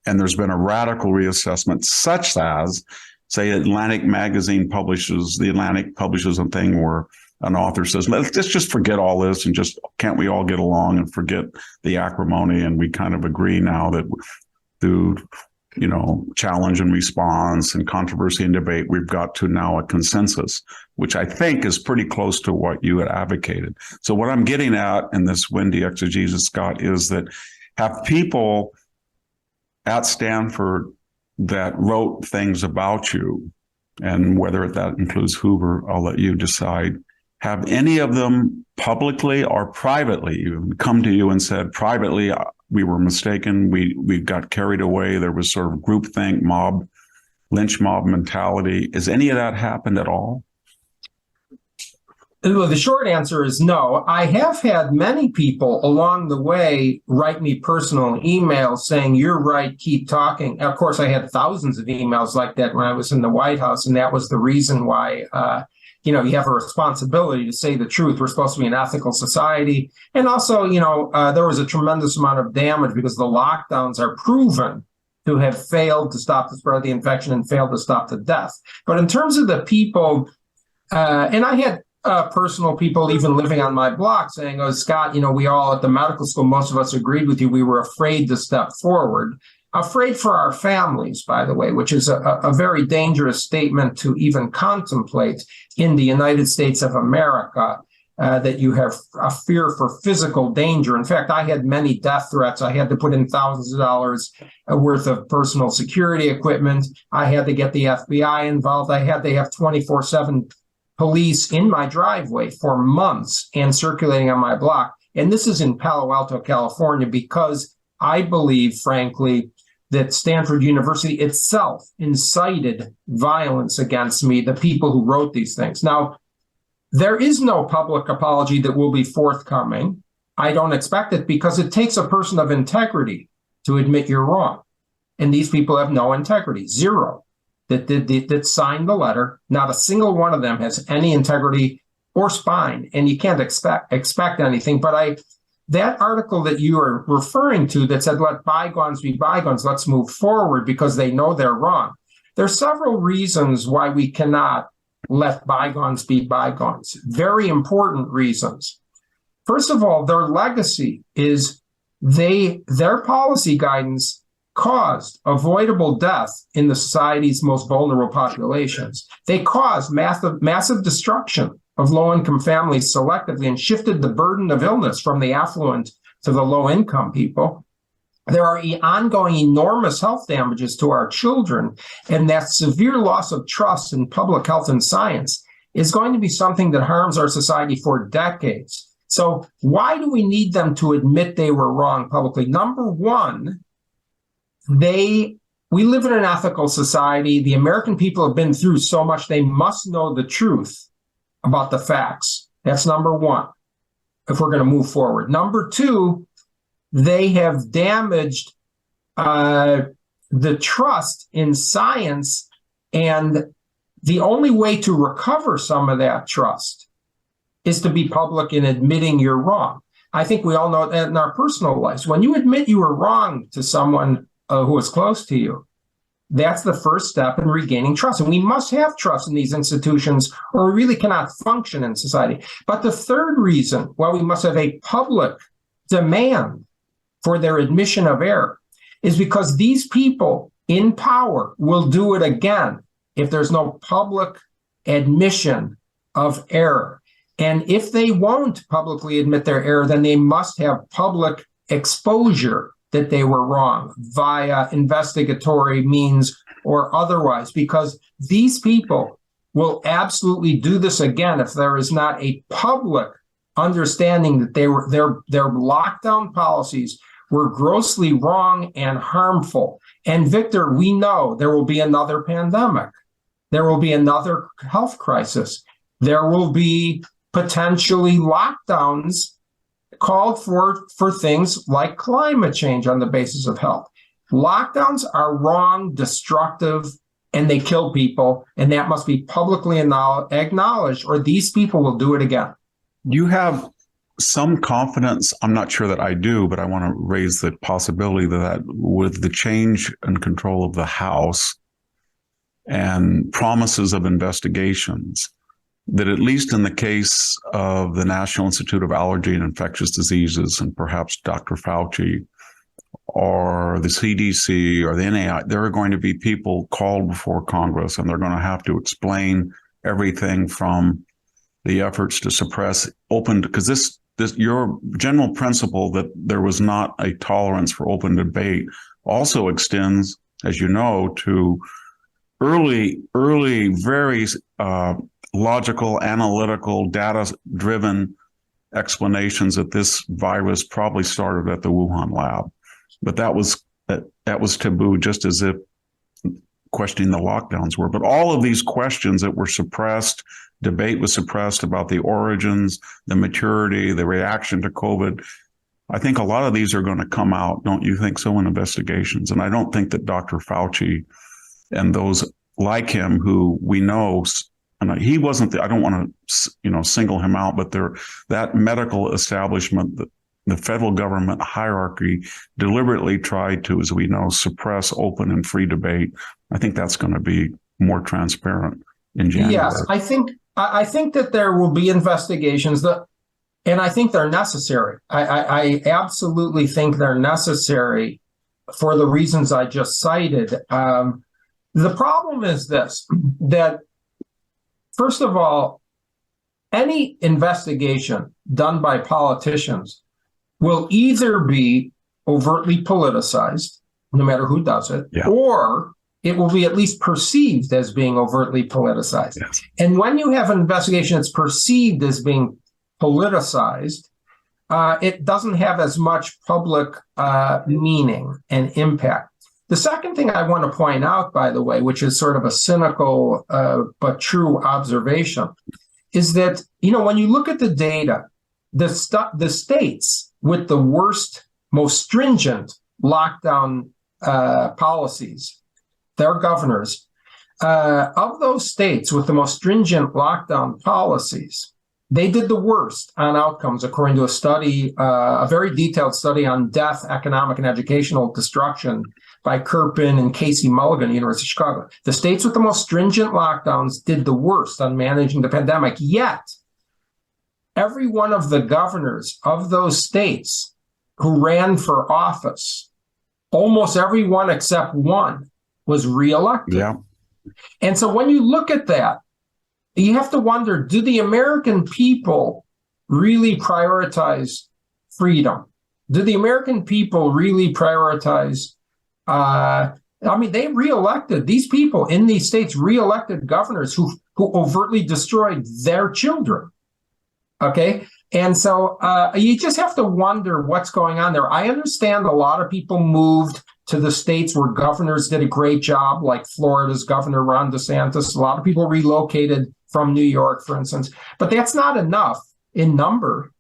And there's been a radical reassessment, such as, say, Atlantic publishes a thing where an author says, let's just forget all this and just, can't we all get along and forget the acrimony? And we kind of agree now that through, challenge and response and controversy and debate, we've got to now a consensus, which I think is pretty close to what you had advocated. So what I'm getting at in this windy exegesis, Scott, is that have people at Stanford that wrote things about you, and whether that includes Hoover, I'll let you decide, have any of them publicly or privately come to you and said, privately, we were mistaken, we got carried away, there was sort of groupthink, lynch mob mentality. Has any of that happened at all? Well, the short answer is no. I have had many people along the way write me personal emails saying, you're right, keep talking. Of course, I had thousands of emails like that when I was in the White House, and that was the reason why, you have a responsibility to say the truth. We're supposed to be an ethical society. And also, there was a tremendous amount of damage because the lockdowns are proven to have failed to stop the spread of the infection and failed to stop the death. But in terms of the people, and I had personal people even living on my block saying, oh, Scott, we all at the medical school, most of us agreed with you. We were afraid to step forward, afraid for our families, by the way, which is a very dangerous statement to even contemplate in the United States of America, that you have a fear for physical danger. In fact, I had many death threats. I had to put in thousands of dollars worth of personal security equipment. I had to get the FBI involved. I had to have 24/7 police in my driveway for months and circulating on my block. And this is in Palo Alto, California, because I believe, frankly, that Stanford University itself incited violence against me, the people who wrote these things. Now, there is no public apology that will be forthcoming. I don't expect it because it takes a person of integrity to admit you're wrong. And these people have no integrity, zero. That signed the letter. Not a single one of them has any integrity or spine, and you can't expect anything. But that article that you are referring to that said, let bygones be bygones, let's move forward because they know they're wrong. There are several reasons why we cannot let bygones be bygones. Very important reasons. First of all, their legacy is their policy guidance caused avoidable death in the society's most vulnerable populations. They caused massive destruction of low-income families selectively and shifted the burden of illness from the affluent to the low-income people. There are ongoing enormous health damages to our children, and that severe loss of trust in public health and science is going to be something that harms our society for decades. So why do we need them to admit they were wrong publicly? Number one, we live in an ethical society. The American people have been through so much, they must know the truth about the facts. That's number one, if we're going to move forward. Number two, they have damaged the trust in science, and the only way to recover some of that trust is to be public in admitting you're wrong. I think we all know that in our personal lives. When you admit you were wrong to someone who is close to you, that's the first step in regaining trust. And we must have trust in these institutions, or we really cannot function in society. But the third reason why we must have a public demand for their admission of error is because these people in power will do it again if there's no public admission of error. And if they won't publicly admit their error, then they must have public exposure that they were wrong via investigatory means or otherwise, because these people will absolutely do this again if there is not a public understanding that their lockdown policies were grossly wrong and harmful. And Victor, we know there will be another pandemic. There will be another health crisis. There will be potentially lockdowns called for things like climate change on the basis of health. Lockdowns are wrong, destructive, and they kill people, and that must be publicly acknowledged, or these people will do it again. You have some confidence, I'm not sure that I do, but I want to raise the possibility that with the change and control of the House and promises of investigations, that at least in the case of the National Institute of Allergy and Infectious Diseases and perhaps Dr. Fauci or the CDC or the NAI, there are going to be people called before Congress, and they're going to have to explain everything from the efforts to suppress open, because this your general principle that there was not a tolerance for open debate also extends, as you know, to early, very logical, analytical, data-driven explanations that this virus probably started at the Wuhan lab. But that was taboo, just as if questioning the lockdowns were. But all of these questions that were suppressed, debate was suppressed about the origins, the maturity, the reaction to COVID. I think a lot of these are going to come out, don't you think so, in investigations? And I don't think that Dr. Fauci and those like him who we know, and he wasn't I don't want to, single him out, but that medical establishment, the federal government hierarchy deliberately tried to, as we know, suppress open and free debate. I think that's going to be more transparent in January. Yes, I think that there will be investigations and I think they're necessary. I absolutely think they're necessary for the reasons I just cited. The problem is this, that first of all, any investigation done by politicians will either be overtly politicized, no matter who does it, or it will be at least perceived as being overtly politicized. Yes. And when you have an investigation that's perceived as being politicized, it doesn't have as much public meaning and impact. The second thing I want to point out, by the way, which is sort of a cynical but true observation, is that, when you look at the data, the states with the worst, most stringent lockdown policies, their governors, of those states with the most stringent lockdown policies, they did the worst on outcomes, according to a study, a very detailed study on death, economic, and educational destruction by Kirpin and Casey Mulligan, University of Chicago. The states with the most stringent lockdowns did the worst on managing the pandemic, yet every one of the governors of those states who ran for office, almost every one except one, was reelected. Yeah. And so when you look at that, you have to wonder, do the American people really prioritize freedom? Do the American people really prioritize, they reelected, these people in these states reelected governors who overtly destroyed their children. Okay. And so you just have to wonder what's going on there. I understand a lot of people moved to the states where governors did a great job, like Florida's Governor Ron DeSantis. A lot of people relocated from New York, for instance. But that's not enough in number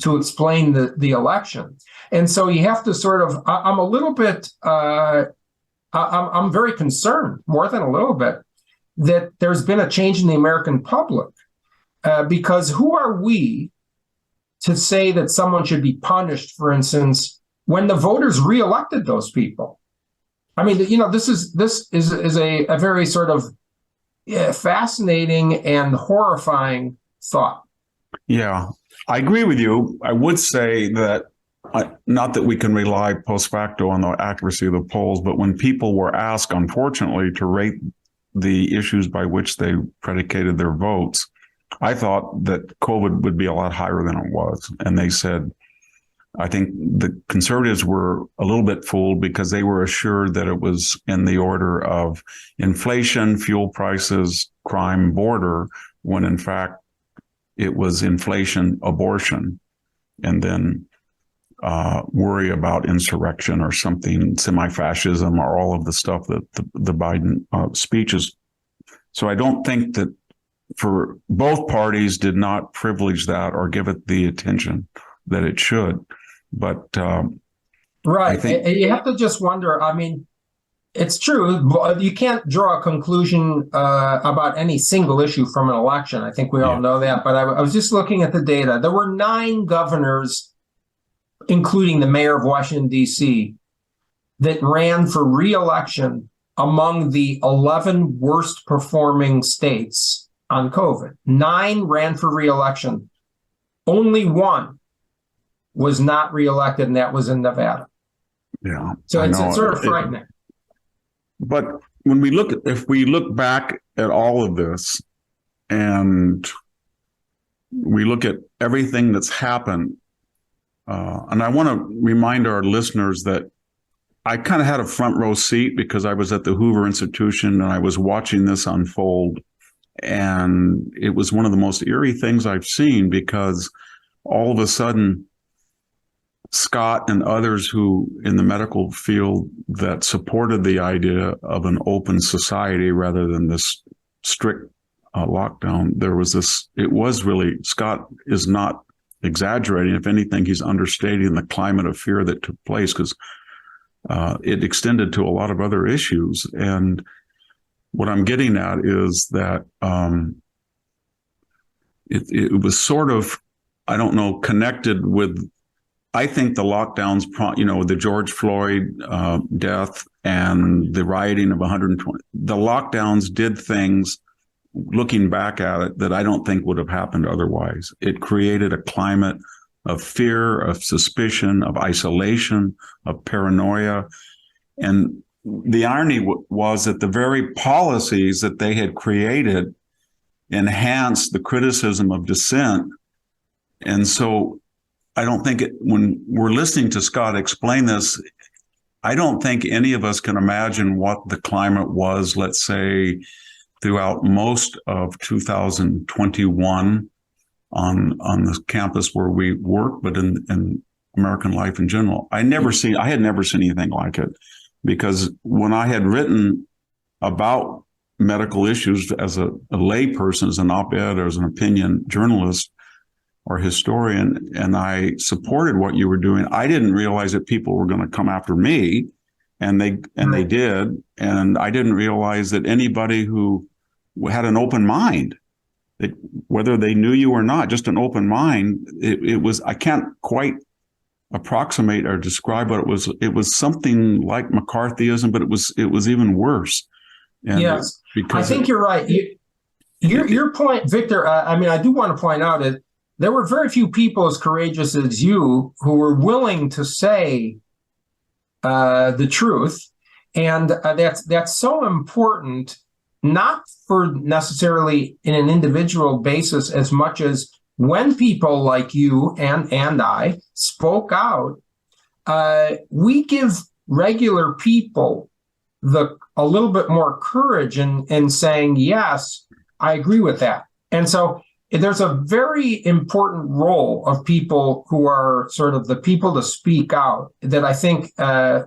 to explain the election. And so you have to sort of, I'm a little bit, I'm very concerned, more than a little bit, that there's been a change in the American public. Because who are we to say that someone should be punished, for instance, when the voters reelected those people? I mean, this is a very sort of fascinating and horrifying thought. Yeah, I agree with you. I would say that, not that we can rely post facto on the accuracy of the polls, but when people were asked, unfortunately, to rate the issues by which they predicated their votes, I thought that COVID would be a lot higher than it was. And they said I think the conservatives were a little bit fooled because they were assured that it was in the order of inflation, fuel prices, crime, border, when in fact it was inflation, abortion, and then worry about insurrection or something, semi-fascism, or all of the stuff that the Biden speeches. So I don't think that for both parties did not privilege that or give it the attention that it should. But right, I think you have to just wonder. I mean, it's true. You can't draw a conclusion about any single issue from an election. I think we all know that. But I was just looking at the data. There were 9 governors, including the mayor of Washington, D.C., that ran for re-election among the 11 worst performing states on COVID. 9 ran for re-election. Only 1 was not reelected, and that was in Nevada. Yeah. So it's sort of frightening. But when if we look back at all of this and we look at everything that's happened, and I want to remind our listeners that I kind of had a front row seat because I was at the Hoover Institution and I was watching this unfold. And it was one of the most eerie things I've seen, because all of a sudden, Scott and others who in the medical field that supported the idea of an open society rather than this strict lockdown, there was this, it was really, Scott is not exaggerating. If anything, he's understating the climate of fear that took place, because it extended to a lot of other issues. And what I'm getting at is that it was sort of, I don't know, connected with, I think the lockdowns, the George Floyd death and the rioting of 120, the lockdowns did things, looking back at it, that I don't think would have happened otherwise. It created a climate of fear, of suspicion, of isolation, of paranoia. And the irony was that the very policies that they had created enhanced the criticism of dissent. And so I don't think when we're listening to Scott explain this, I don't think any of us can imagine what the climate was, let's say, throughout most of 2021 on the campus where we work, but in American life in general. I had never seen anything like it, because when I had written about medical issues as a layperson, as an op-ed or as an opinion journalist or historian, and I supported what you were doing, I didn't realize that people were going to come after me, and they did. And I didn't realize that anybody who had an open mind, that whether they knew you or not, just an open mind, it was, I can't quite approximate or describe what it was. It was something like McCarthyism, but it was even worse. And yes, I think you're right. Your point, Victor, I do want to point out that there were very few people as courageous as you who were willing to say the truth. And that's so important, not for necessarily in an individual basis as much as when people like you and I spoke out, we give regular people a little bit more courage in saying, yes, I agree with that. And so there's a very important role of people who are sort of the people to speak out that I think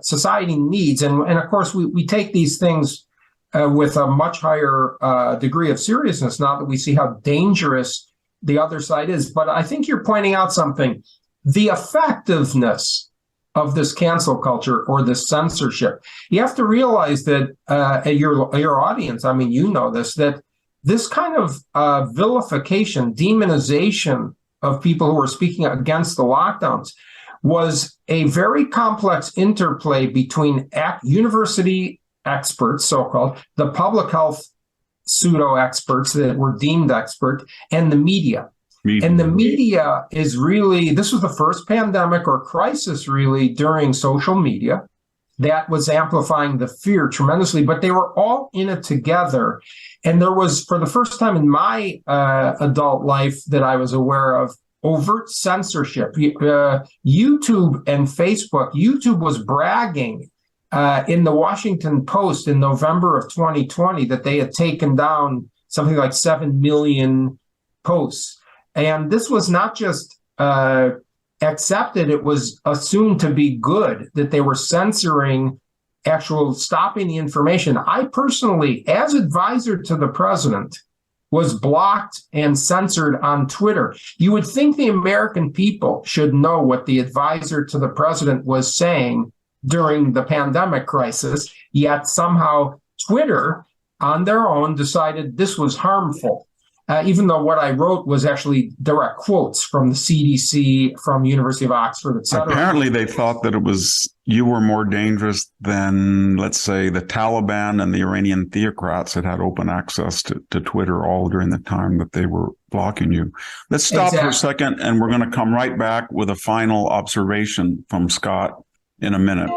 society needs. And of course, we take these things with a much higher degree of seriousness now that we see how dangerous the other side is. But I think you're pointing out something. The effectiveness of this cancel culture or this censorship, you have to realize that your audience, I mean, you know this, that this kind of vilification, demonization of people who are speaking against the lockdowns was a very complex interplay between university experts, so-called, the public health pseudo-experts that were deemed expert, and the media. And the media is really, this was the first pandemic or crisis really during social media that was amplifying the fear tremendously, but they were all in it together. And there was, for the first time in my adult life that I was aware of, overt censorship. YouTube and Facebook, YouTube was bragging in the Washington Post in November of 2020 that they had taken down something like 7 million posts. And this was not just accepted, it was assumed to be good, that they were censoring stopping the information. I personally, as advisor to the president, was blocked and censored on Twitter. You would think the American people should know what the advisor to the president was saying during the pandemic crisis, yet somehow Twitter on their own decided this was harmful, even though what I wrote was actually direct quotes from the CDC, from University of Oxford, et cetera. Apparently they thought that you were more dangerous than, let's say, the Taliban and the Iranian theocrats that had open access to Twitter all during the time that they were blocking you. Let's stop for a second, and we're going to come right back with a final observation from Scott in a minute.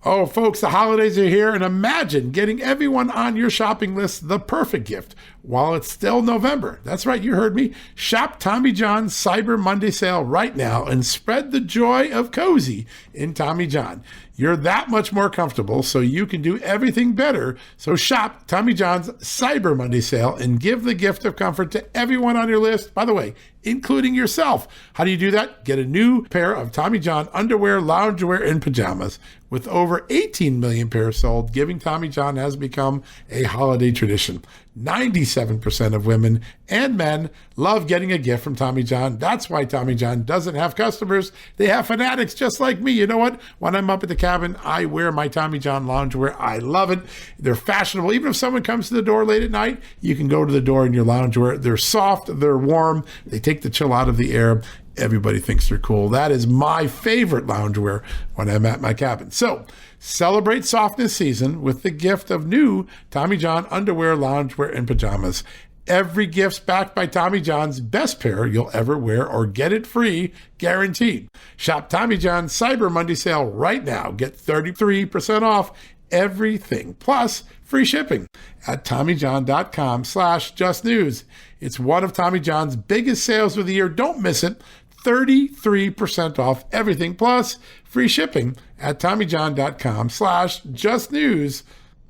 Oh, folks, the holidays are here, and imagine getting everyone on your shopping list the perfect gift while it's still November. That's right, you heard me. Shop Tommy John's Cyber Monday sale right now and spread the joy of cozy in Tommy John. You're that much more comfortable, so you can do everything better. So shop Tommy John's Cyber Monday sale and give the gift of comfort to everyone on your list, by the way, including yourself. How do you do that? Get a new pair of Tommy John underwear, loungewear, and pajamas. With over 18 million pairs sold, giving Tommy John has become a holiday tradition. 97% of women and men love getting a gift from Tommy John. That's why Tommy John doesn't have customers. They have fanatics just like me. You know what? When I'm up at the cabin, I wear my Tommy John loungewear. I love it. They're fashionable. Even if someone comes to the door late at night, you can go to the door in your loungewear. They're soft. They're warm. They take the chill out of the air. Everybody thinks they're cool. That is my favorite loungewear when I'm at my cabin. So celebrate softness season with the gift of new Tommy John underwear, loungewear, and pajamas. Every gift's backed by Tommy John's best pair you'll ever wear, or get it free, guaranteed. Shop Tommy John's Cyber Monday sale right now. Get 33% off everything, plus free shipping at TommyJohn.com/justnews. It's one of Tommy John's biggest sales of the year. Don't miss it. 33% off everything, plus free shipping at TommyJohn.com/justnews.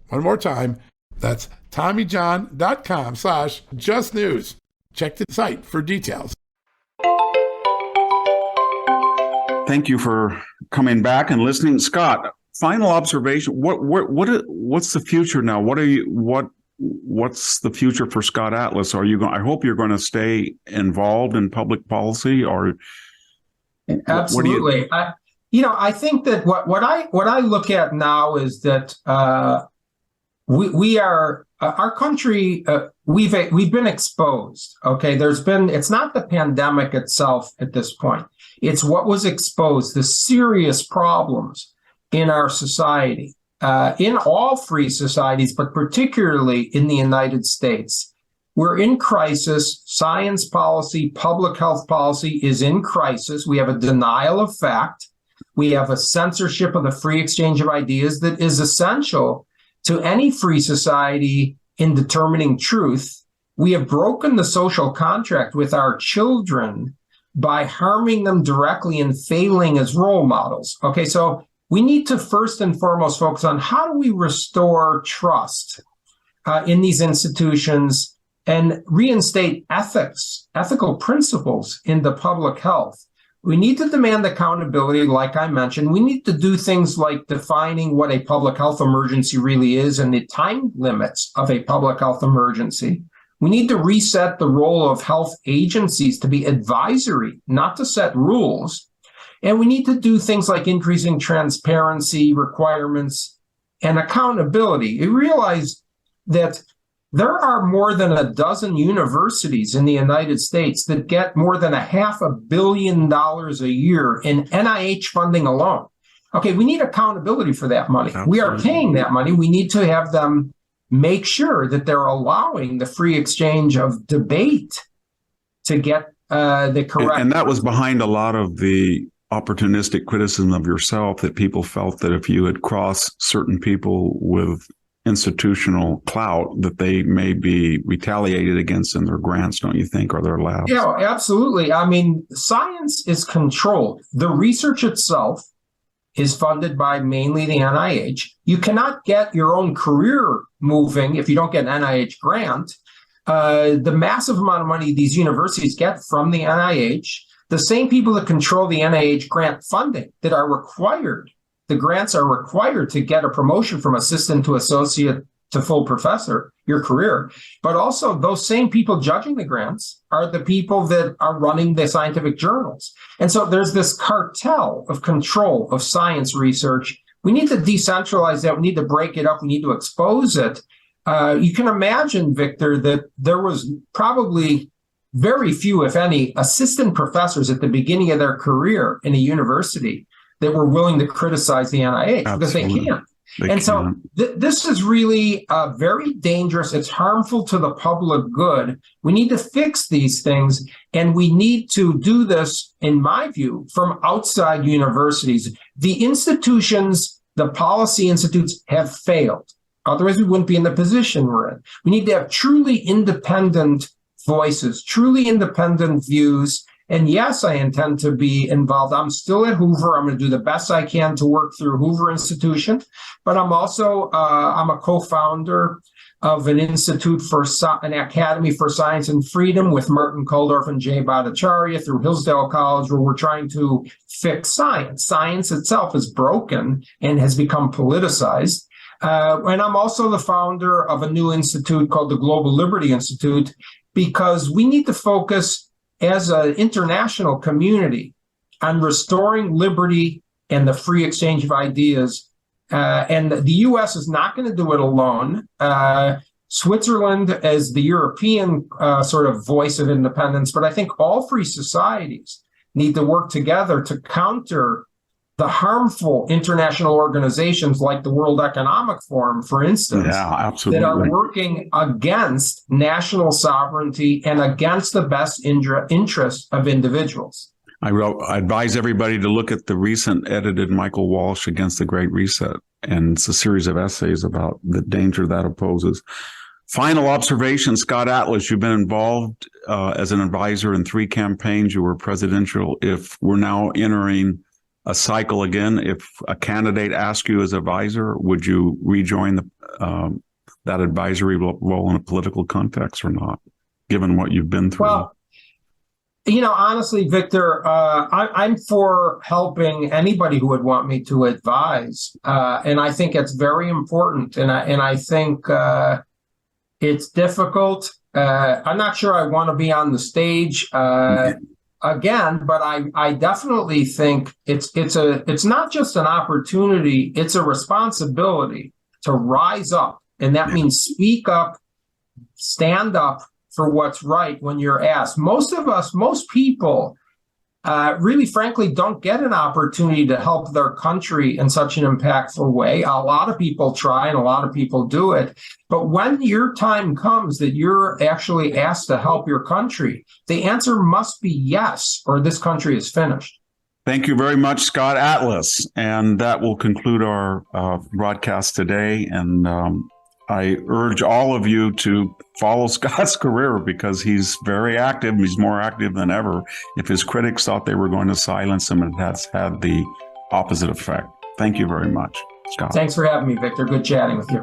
One more time, that's TommyJohn.com/justnews. Check the site for details. Thank you for coming back and listening. Scott, final observation. What's the future now? What's the future for Scott Atlas? I hope you're going to stay involved in public policy, or absolutely. I think that what I look at now is that we are our country. We've been exposed. Okay, it's not the pandemic itself at this point. It's what was exposed, the serious problems in our society. In all free societies, but particularly in the United States. We're in crisis. Science policy, public health policy is in crisis. We have a denial of fact. We have a censorship of the free exchange of ideas that is essential to any free society in determining truth. We have broken the social contract with our children by harming them directly and failing as role models. Okay, so we need to first and foremost focus on how do we restore trust in these institutions and reinstate ethical principles into public health. We need to demand accountability, like I mentioned. We need to do things like defining what a public health emergency really is and the time limits of a public health emergency. We need to reset the role of health agencies to be advisory, not to set rules. And we need to do things like increasing transparency requirements and accountability. You realize that there are more than a dozen universities in the United States that get more than $500 million a year in NIH funding alone. Okay, we need accountability for that money. Absolutely. We are paying that money. We need to have them make sure that they're allowing the free exchange of debate to get the correct. And that was behind a lot of the opportunistic criticism of yourself, that people felt that if you had crossed certain people with institutional clout that they may be retaliated against in their grants, don't you think, or their labs? Yeah, absolutely. I mean, science is controlled. The research itself is funded by mainly the NIH. You cannot get your own career moving if you don't get an NIH grant. The massive amount of money these universities get from the NIH, the same people that control the NIH grant funding that are required, the grants are required to get a promotion from assistant to associate to full professor, your career. But also those same people judging the grants are the people that are running the scientific journals. And so there's this cartel of control of science research. We need to decentralize that. We need to break it up. We need to expose it. You can imagine, Victor, that there was probably very few, if any, assistant professors at the beginning of their career in a university that were willing to criticize the NIH. Absolutely. Because they can't. So this is really very dangerous. It's harmful to the public good. We need to fix these things, and we need to do this, in my view, from outside universities. The institutions, the policy institutes have failed. Otherwise, we wouldn't be in the position we're in. We need to have truly independent voices, truly independent views. And yes, I intend to be involved. I'm still at Hoover. I'm going to do the best I can to work through Hoover Institution. But I'm also, I'm a co-founder of an institute for an Academy for Science and Freedom with Martin Kulldorff and Jay Bhattacharya through Hillsdale College, where we're trying to fix science. Science itself is broken and has become politicized. And I'm also the founder of a new institute called the Global Liberty Institute, because we need to focus as an international community on restoring liberty and the free exchange of ideas. And the U.S. is not going to do it alone. Switzerland as the European sort of voice of independence, but I think all free societies need to work together to counter the harmful international organizations like the World Economic Forum, for instance, that are working against national sovereignty and against the best interest of individuals. I advise everybody to look at the recent edited Michael Walsh Against the Great Reset, and it's a series of essays about the danger that poses. Final observation, Scott Atlas, you've been involved as an advisor in 3 campaigns. You were presidential. If we're now entering a cycle again, if a candidate asks you as advisor, would you rejoin that advisory role in a political context or not, given what you've been through? Well, you know, honestly, Victor, I'm for helping anybody who would want me to advise, and I think it's very important. And I think it's difficult. I'm not sure I want to be on the stage. Again, but I definitely think it's not just an opportunity, it's a responsibility to rise up. And that means speak up, stand up for what's right when you're asked. Most people really, frankly, don't get an opportunity to help their country in such an impactful way. A lot of people try and a lot of people do it. But when your time comes that you're actually asked to help your country, the answer must be yes, or this country is finished. Thank you very much, Scott Atlas. And that will conclude our broadcast today. And I urge all of you to follow Scott's career, because he's very active. He's more active than ever. If his critics thought they were going to silence him, it has had the opposite effect. Thank you very much, Scott. Thanks for having me, Victor. Good chatting with you.